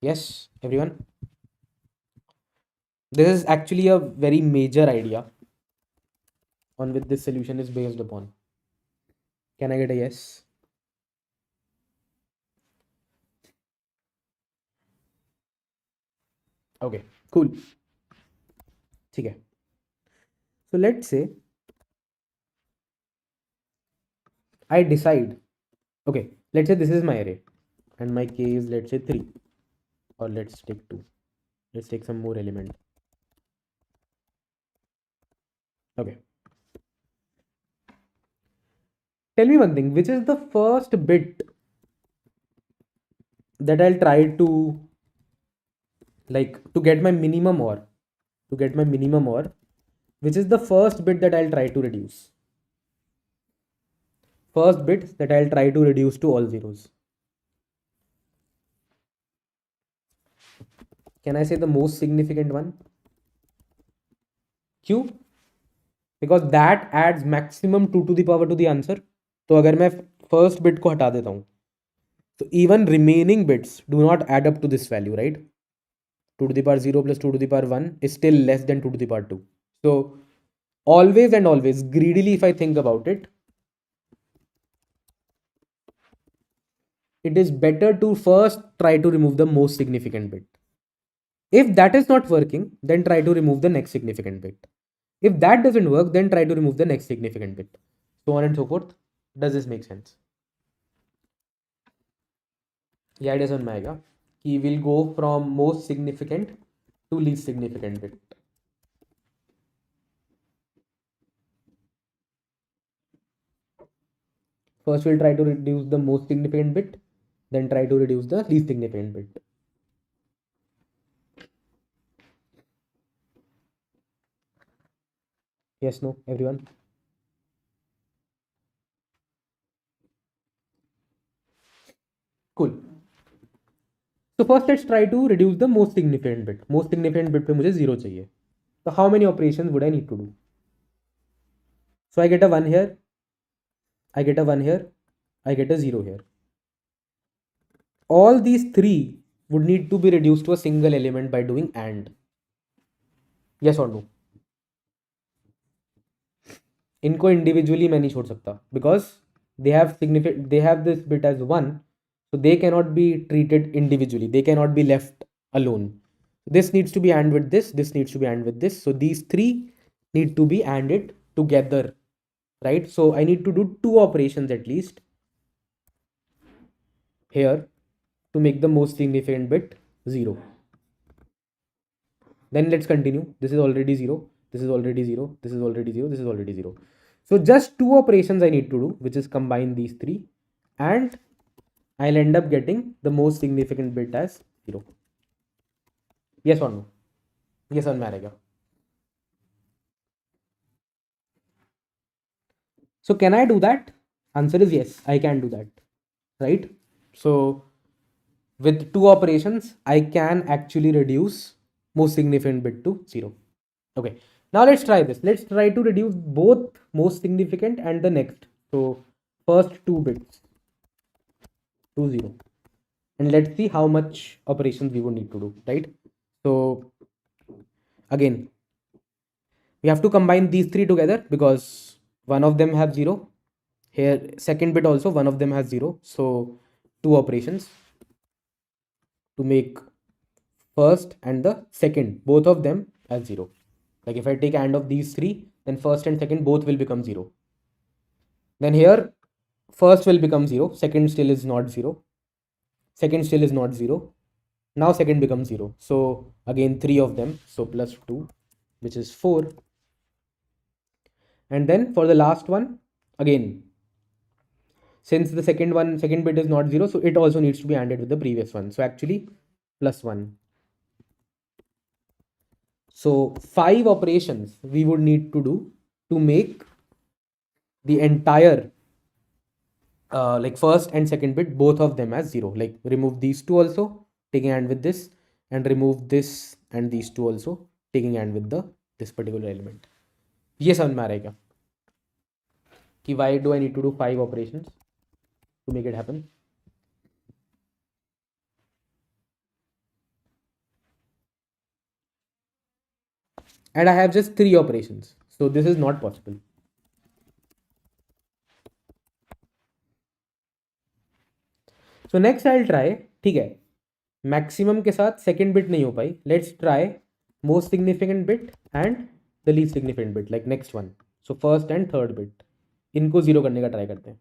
Yes, everyone? This is actually a very major idea on which this solution is based upon. Can I get a yes? Okay, cool. ठीक है. So let's say I decide, okay, let's say this is my array and my k is, let's say 3, or let's take 2. Let's take some more element. Okay. Tell me one thing, which is the first bit that I'll try to, like, to get my minimum OR, which is the first bit that I'll try to reduce? First bit that I'll try to reduce to all zeros. Can I say the most significant one? Q? Because that adds maximum 2 to the power to the answer. तो अगर मैं first bit को हटा देता हूँ, तो even remaining bits do not add up to this value, right? 2 to the power 0 plus 2 to the power 1 is still less than 2 to the power 2. So always and always, greedily, if I think about it, it is better to first try to remove the most significant bit. If that is not working, then try to remove the next significant bit. If that doesn't work, then try to remove the next significant bit. So on and so forth. Does this make sense? Yeah, it doesn't matter. He will go from most significant to least significant bit. First, we'll try to reduce the most significant bit, then try to reduce the least significant bit. Yes, no, everyone? Cool. So first, let's try to reduce the most significant bit. Most significant bit पे मुझे 0 चाहिए. So how many operations would I need to do? So I get a 1 here, I get a 1 here, I get a 0 here. All these three would need to be reduced to a single element by doing AND. Yes or no? इनको individually मैं नहीं छोड़ सकता, because they have this bit as 1, so they cannot be treated individually. They cannot be left alone. This needs to be AND with this needs to be AND with this. So these three need to be ANDed together, right? So I need to do 2 operations at least here to make the most significant bit 0. Then let's continue. This is already 0, this is already 0, this is already 0, this is already 0. So just 2 operations I need to do, which is combine these 3, and I'll end up getting the most significant bit as 0. Yes or no? Yes or no? So can I do that? Answer is yes, I can do that, right? So with two operations, I can actually reduce most significant bit to 0. Okay, now let's try this. Let's try to reduce both most significant and the next. So first two bits to 0. And let's see how much operations we would need to do, right? So again, we have to combine these three together because one of them have 0. Here, second bit also, one of them has 0. So two operations to make first and the second, both of them as 0. Like if I take AND of these three, then first and second both will become 0. Then here, first will become 0, second still is not 0, second still is not 0. Now second becomes 0. So again, three of them, so plus 2, which is 4. And then for the last one, again, since the second bit is not 0, so it also needs to be ANDed with the previous one. So actually, plus 1. So 5 operations we would need to do to make the entire like first and second bit, both of them as 0. Like remove these two also, taking AND with this, and remove this and these two also, taking AND with the this particular element. ये समझ में आ रहा है क्या कि why do I need to do 5 operations to make it happen? And I have just 3 operations, so this is not possible. So next I'll try, ठीक है, maximum के साथ सेकेंड बिट नहीं हो पाई, let's try most significant bit and the least significant bit, like next one. So first and third bit इनको zero करने का ट्राई करते हैं.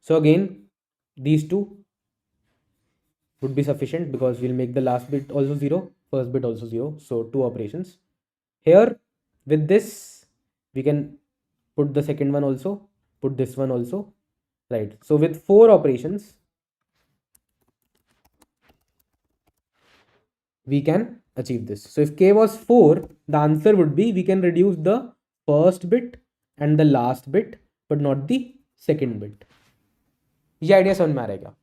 So again these two would be sufficient because we'll make the last bit also 0, first bit also 0. So two operations. Here with this we can put the second one also, put this one also, right? So with 4 operations we can achieve this. So if k was 4, the answer would be we can reduce the first bit and the last bit but not the second bit. ये idea समझ में आ रहा है क्या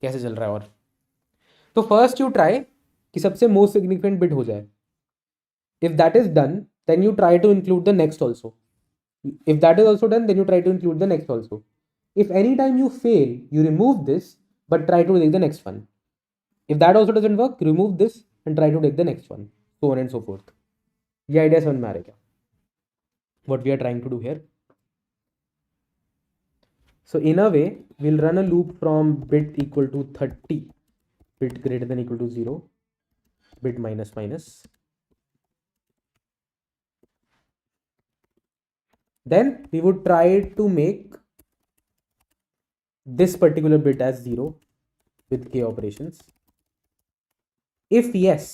कैसे चल रहा है? और तो फर्स्ट यू ट्राई कि सबसे मोस्ट सिग्निफिकेंट बिट हो जाए. If that is done then you try to include the next also. If that is also done then you try to include the next also. If any time you fail you remove this but try to take the next one. If that also doesn't work remove this and try to take the next one, so on and so forth. ये idea समझ में आ रहा है क्या what we are trying to do here? So in a way we'll run a loop from bit equal to 30, bit greater than equal to 0, bit minus minus. Then we would try to make this particular bit as 0 with k operations. If yes,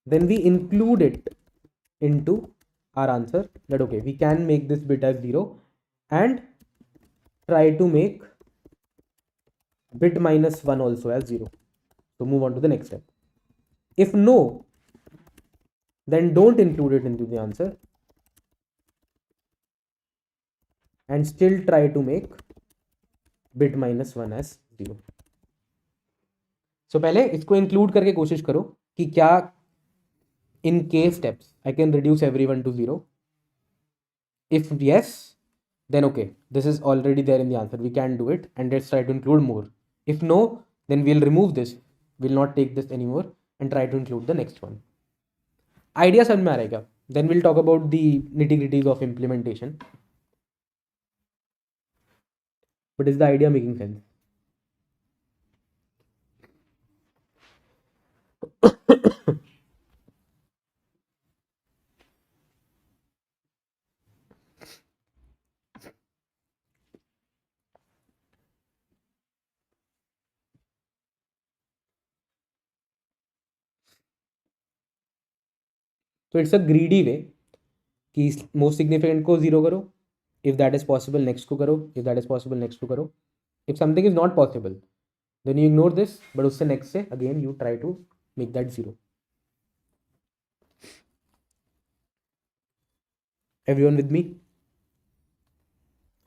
then we include it into our answer that okay, we can make this bit as 0 and try to make bit minus 1 also as 0. So move on to the next step. If no, then don't include it into the answer and still try to make bit minus 1 as 0. So पहले इसको include करके कोशिश करो कि क्या in k steps I can reduce everyone to 0. If yes, then okay, this is already there in the answer, we can do it and let's try to include more. If no, then we'll remove this, we'll not take this anymore and try to include the next one. Idea समझ में आ रहा है क्या? Then we'll talk about the nitty-gritties of implementation. But is the idea making sense? So it's a greedy way कि most significant को 0 करो, if that is possible next को करो, if that is possible next को करो. If something is not possible then you ignore this, but उससे next से again you try to make that 0. Everyone with me?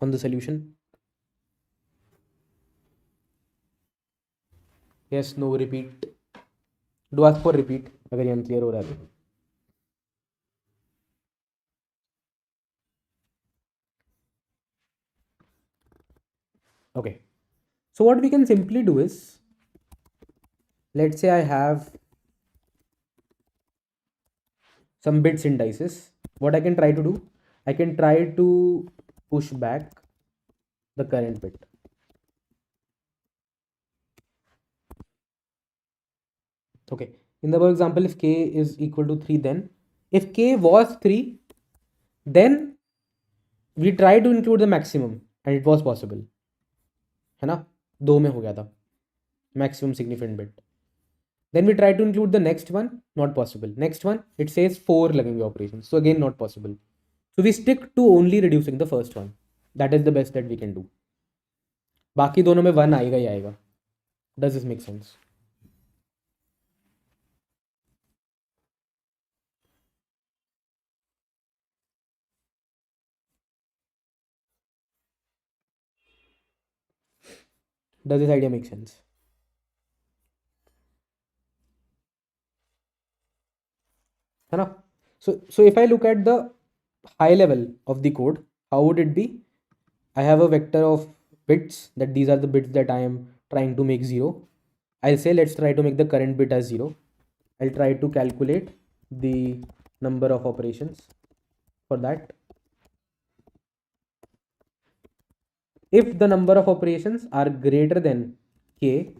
on the solution? Yes, no, repeat. Do ask for repeat अगर ये unclear हो रहा है तो. Okay. So what we can simply do is, let's say I have some bits indices. What I can try to do, I can try to push back the current bit. Okay. In the above example, if k is equal to 3, then if k was 3, then we try to include the maximum and it was possible. है ना, 2 में हो गया था maximum significant bit. Then we try to include the next one, not possible. Next one, it says 4 लगेंगे operations, so again not possible. So we stick to only reducing the first one. That is the best that we can do. बाकी दोनों में 1 आएगा ही आएगा. Does this make sense? Does this idea make sense? है ना? So if I look at the high level of the code, how would it be? I have a vector of bits, that these are the bits that I am trying to make 0. I'll say let's try to make the current bit as 0. I'll try to calculate the number of operations for that. If the number of operations are greater than k,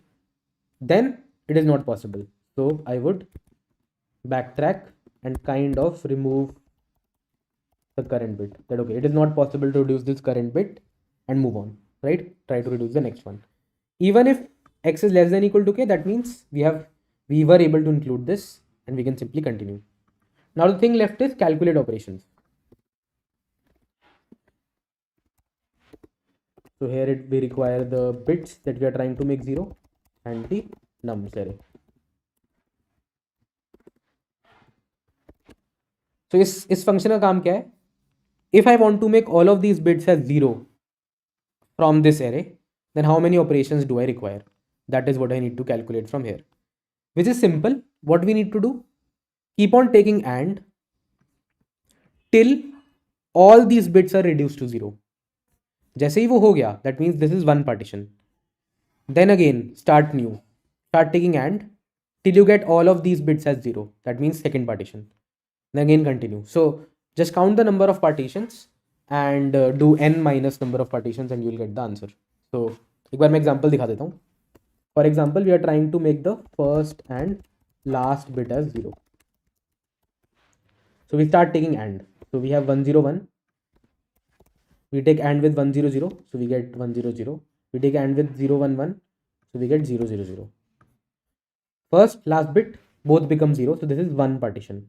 then it is not possible. So I would backtrack and kind of remove the current bit. That okay, it is not possible to reduce this current bit and move on, right? Try to reduce the next one. Even if x is less than equal to k, that means we were able to include this and we can simply continue. Now the thing left is calculate operations. So here we require the bits that we are trying to make 0 and the nums array. So इस function का काम क्या है? If I want to make all of these bits as 0 from this array, then how many operations do I require? That is what I need to calculate from here. Which is simple. What we need to do? Keep on taking AND till all these bits are reduced to 0. जैसे ही वो हो गया, that means this is one partition. Then again start new. Start taking AND till you get all of these bits as 0. That means second partition. Then again continue. So just count the number of partitions and do n minus number of partitions and you will get the answer. So एक बार मैं example दिखा देता हूँ. For example, we are trying to make the first and last bit as 0. So we start taking AND. So we have 101. We take AND with 100, so we get 100. We take AND with 011, so we get 000. First, last bit, both become 0, so this is one partition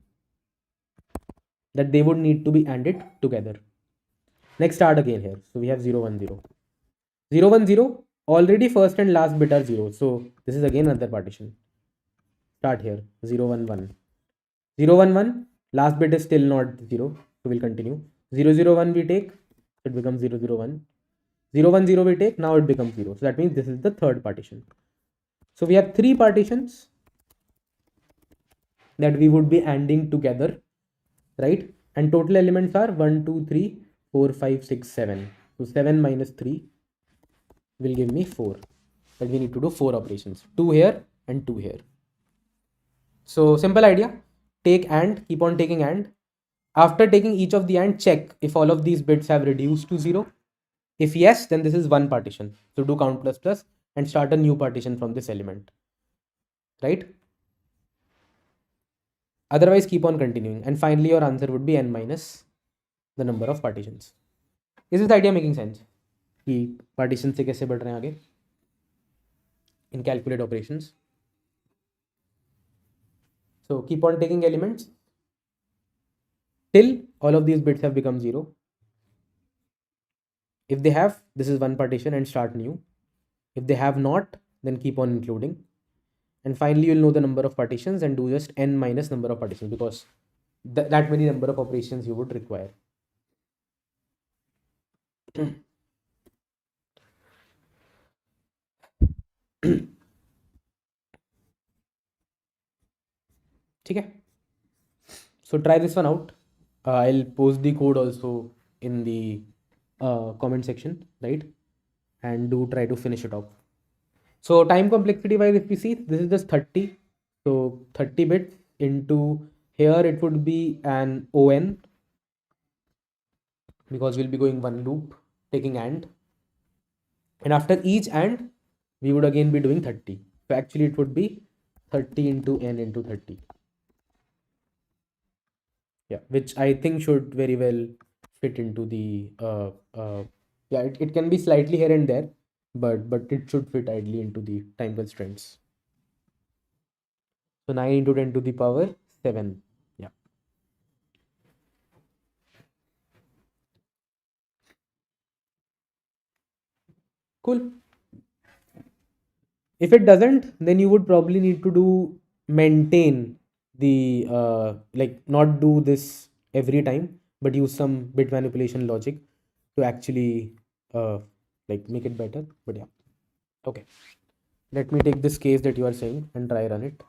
that they would need to be ANDed together. Next, start again here. So we have 010. 010, already first and last bit are 0, so this is again another partition. Start here, 011. 011, last bit is still not 0, so we'll continue. 001 we take, it becomes 001. 010 we take, now it becomes 0. So that means this is the third partition. So we have 3 partitions that we would be ANDing together, right? And total elements are 1, 2, 3, 4, 5, 6, 7. So 7 minus 3 will give me 4. But we need to do 4 operations. 2 here and 2 here. So simple idea. Take AND, keep on taking AND. After taking each of the AND, check if all of these bits have reduced to 0. If yes, then this is one partition. So do count plus plus and start a new partition from this element, right? Otherwise keep on continuing and finally your answer would be n minus the number of partitions. Is this idea making sense? कि partition से कैसे बढ़ रहे हैं आगे in calculate operations. So keep on taking elements till all of these bits have become 0. If they have, this is one partition and start new. If they have not, then keep on including. And finally, you'll know the number of partitions and do just n minus number of partitions because that many number of operations you would require. ठीक है. So try this one out. I'll post the code also in the comment section, right? And do try to finish it off. So time complexity wise, if we see, this is just 30. So 30 bits into here, it would be an ON, because we'll be going one loop, taking AND. And after each AND, we would again be doing 30. So actually it would be 30 into N into 30. Yeah, which I think should very well fit into the yeah, it can be slightly here and there, but it should fit ideally into the time constraints. So 9 into 10 to the power 7. Yeah, cool. If it doesn't, then you would probably need to do maintain the like not do this every time, but use some bit manipulation logic to actually uh, like make it better. But yeah, okay, let me take this case that you are saying and try run it.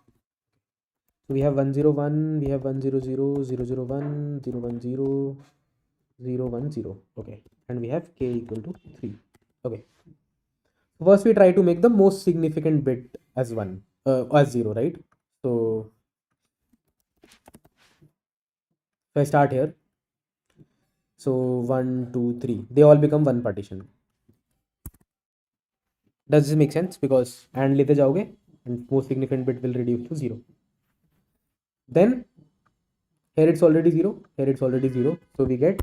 So we have 101, we have 100, 001, 010, 010. Okay, and we have k equal to 3. Okay, first we try to make the most significant bit as 1, as 0, right? So if I start here, so 1, 2, 3, they all become one partition. Does this make sense? Because and लेते जाओगे and most significant bit will reduce to 0. Then here it's already 0, here it's already 0, so we get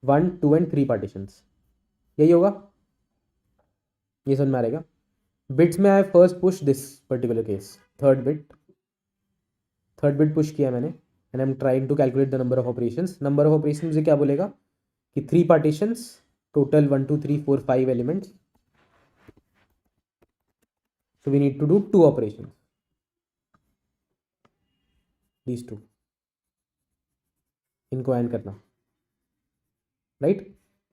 1, 2 and 3 partitions. यही होगा, ये समझ में आ रहेगा. Bits में I first push this particular case, third push किया मैंने, and I'm trying to calculate the number of operations. Number of operations मुझे क्या बोलेगा कि 3 partitions, total 1, 2, 3, 4, 5 elements. So we need to do 2 operations. These two. इनको AND करना. Right?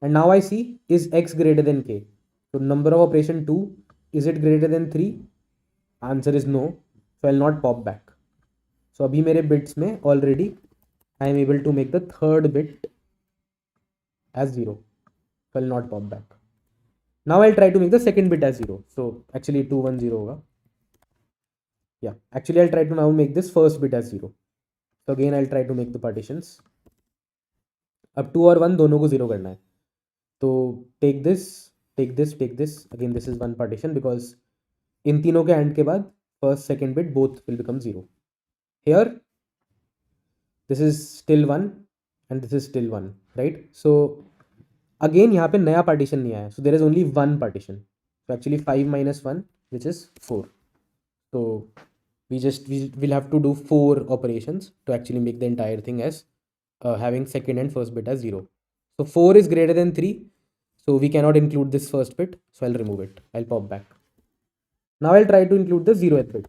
And now I see, is x greater than k? So number of operation 2, is it greater than 3? Answer is no. So I'll not pop back. So अभी मेरे bits में already I am able to make the third bit as 0. So I'll not pop back. Now I'll try to make the second bit as 0. So actually 2, 1, 0 होगा. Yeah, actually I'll try to now make this first bit as 0. So again I'll try to make the partitions. अब 2 और 1 दोनों को 0 करना है. तो take this, take this, take this. Again this is one partition because इन तीनों के AND के बाद first second bit both will become 0. Here this is still 1 and this is still 1, right? So again यहाँ पे नया partition नहीं आया, so there is only one partition. So actually 5 minus 1, which is 4. So we will have to do 4 operations to actually make the entire thing as having second and first bit as 0. So 4 is greater than 3, so we cannot include this first bit, so I'll remove it. I'll pop back. Now I'll try to include the 0th bit.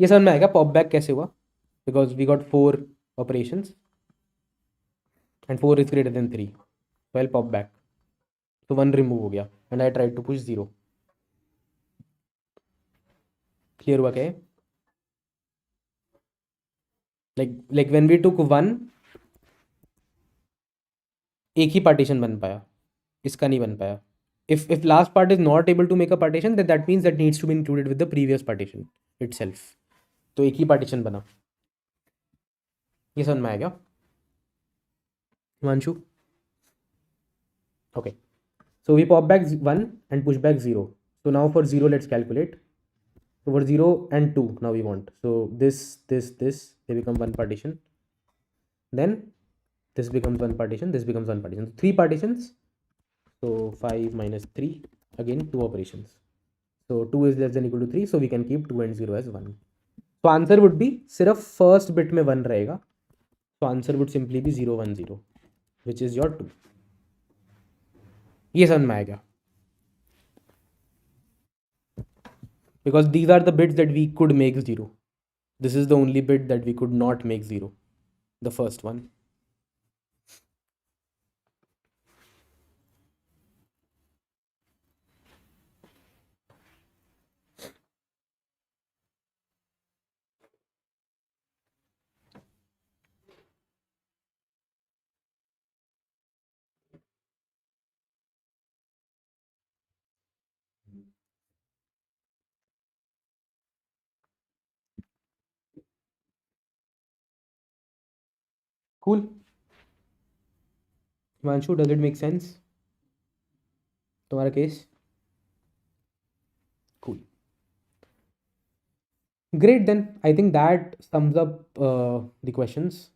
ये समझ में आएगा pop back कैसे हुआ, because we got 4 operations and 4 is greater than 3, so I'll pop back. So 1 remove हो गया and I tried to push 0. Clear हुआ क्या है? Like when we took 1, एक ही partition बन पाया, इसका नहीं बन पाया. If last part is not able to make a partition, then that means that needs to be included with the previous partition itself. तो एक ही partition बना. ये समझ में आया क्या Himanshu? Okay, so we pop back 1 and push back 0. So now for 0 let's calculate. So for 0 and 2 now we want, so this they become one partition, then this becomes one partition, this becomes one partition, so 3 partitions. So 5 minus 3, again 2 operations. So 2 is less than equal to 3, so we can keep 2 and 0 as 1. So answer would be सिर्फ first bit में 1 रहेगा, so answer would simply be 0, 1, 0, which is your 2. ये समझ में आएगा, because these are the bits that we could make 0. This is the only bit that we could not make 0, the first one. Cool. Himanshu, does it make sense? तुम्हारा case? Cool. Great, then I think that sums up the questions.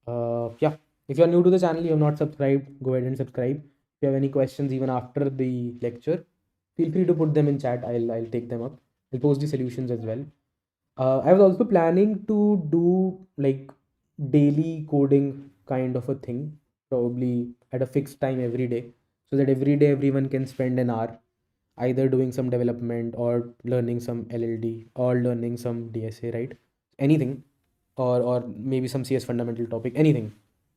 Yeah, if you are new to the channel, you have not subscribed, go ahead and subscribe. If you have any questions even after the lecture, feel free to put them in chat. I'll take them up. I'll post the solutions as well. I was also planning to do like daily coding kind of a thing, probably at a fixed time every day, so that every day everyone can spend an hour either doing some development or learning some LLD or learning some DSA, right? Anything, or maybe some CS fundamental topic, anything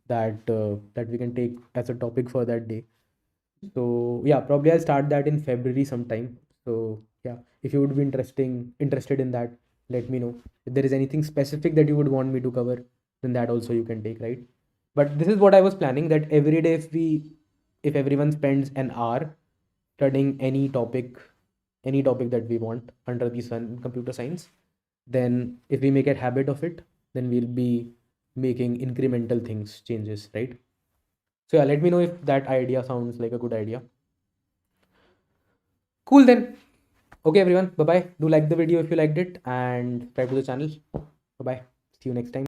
that we can take as a topic for that day. So yeah, probably I'll start that in February sometime. So yeah, if you would be interested in that, let me know. If there is anything specific that you would want me to cover, then that also you can take, right? But this is what I was planning, that every day if everyone spends an hour studying any topic that we want under the sun in computer science, then if we make a habit of it, then we'll be making incremental things changes, right? So yeah, let me know if that idea sounds like a good idea. Cool then. Okay everyone, bye bye. Do like the video if you liked it and subscribe to the channel. Bye bye. See you next time.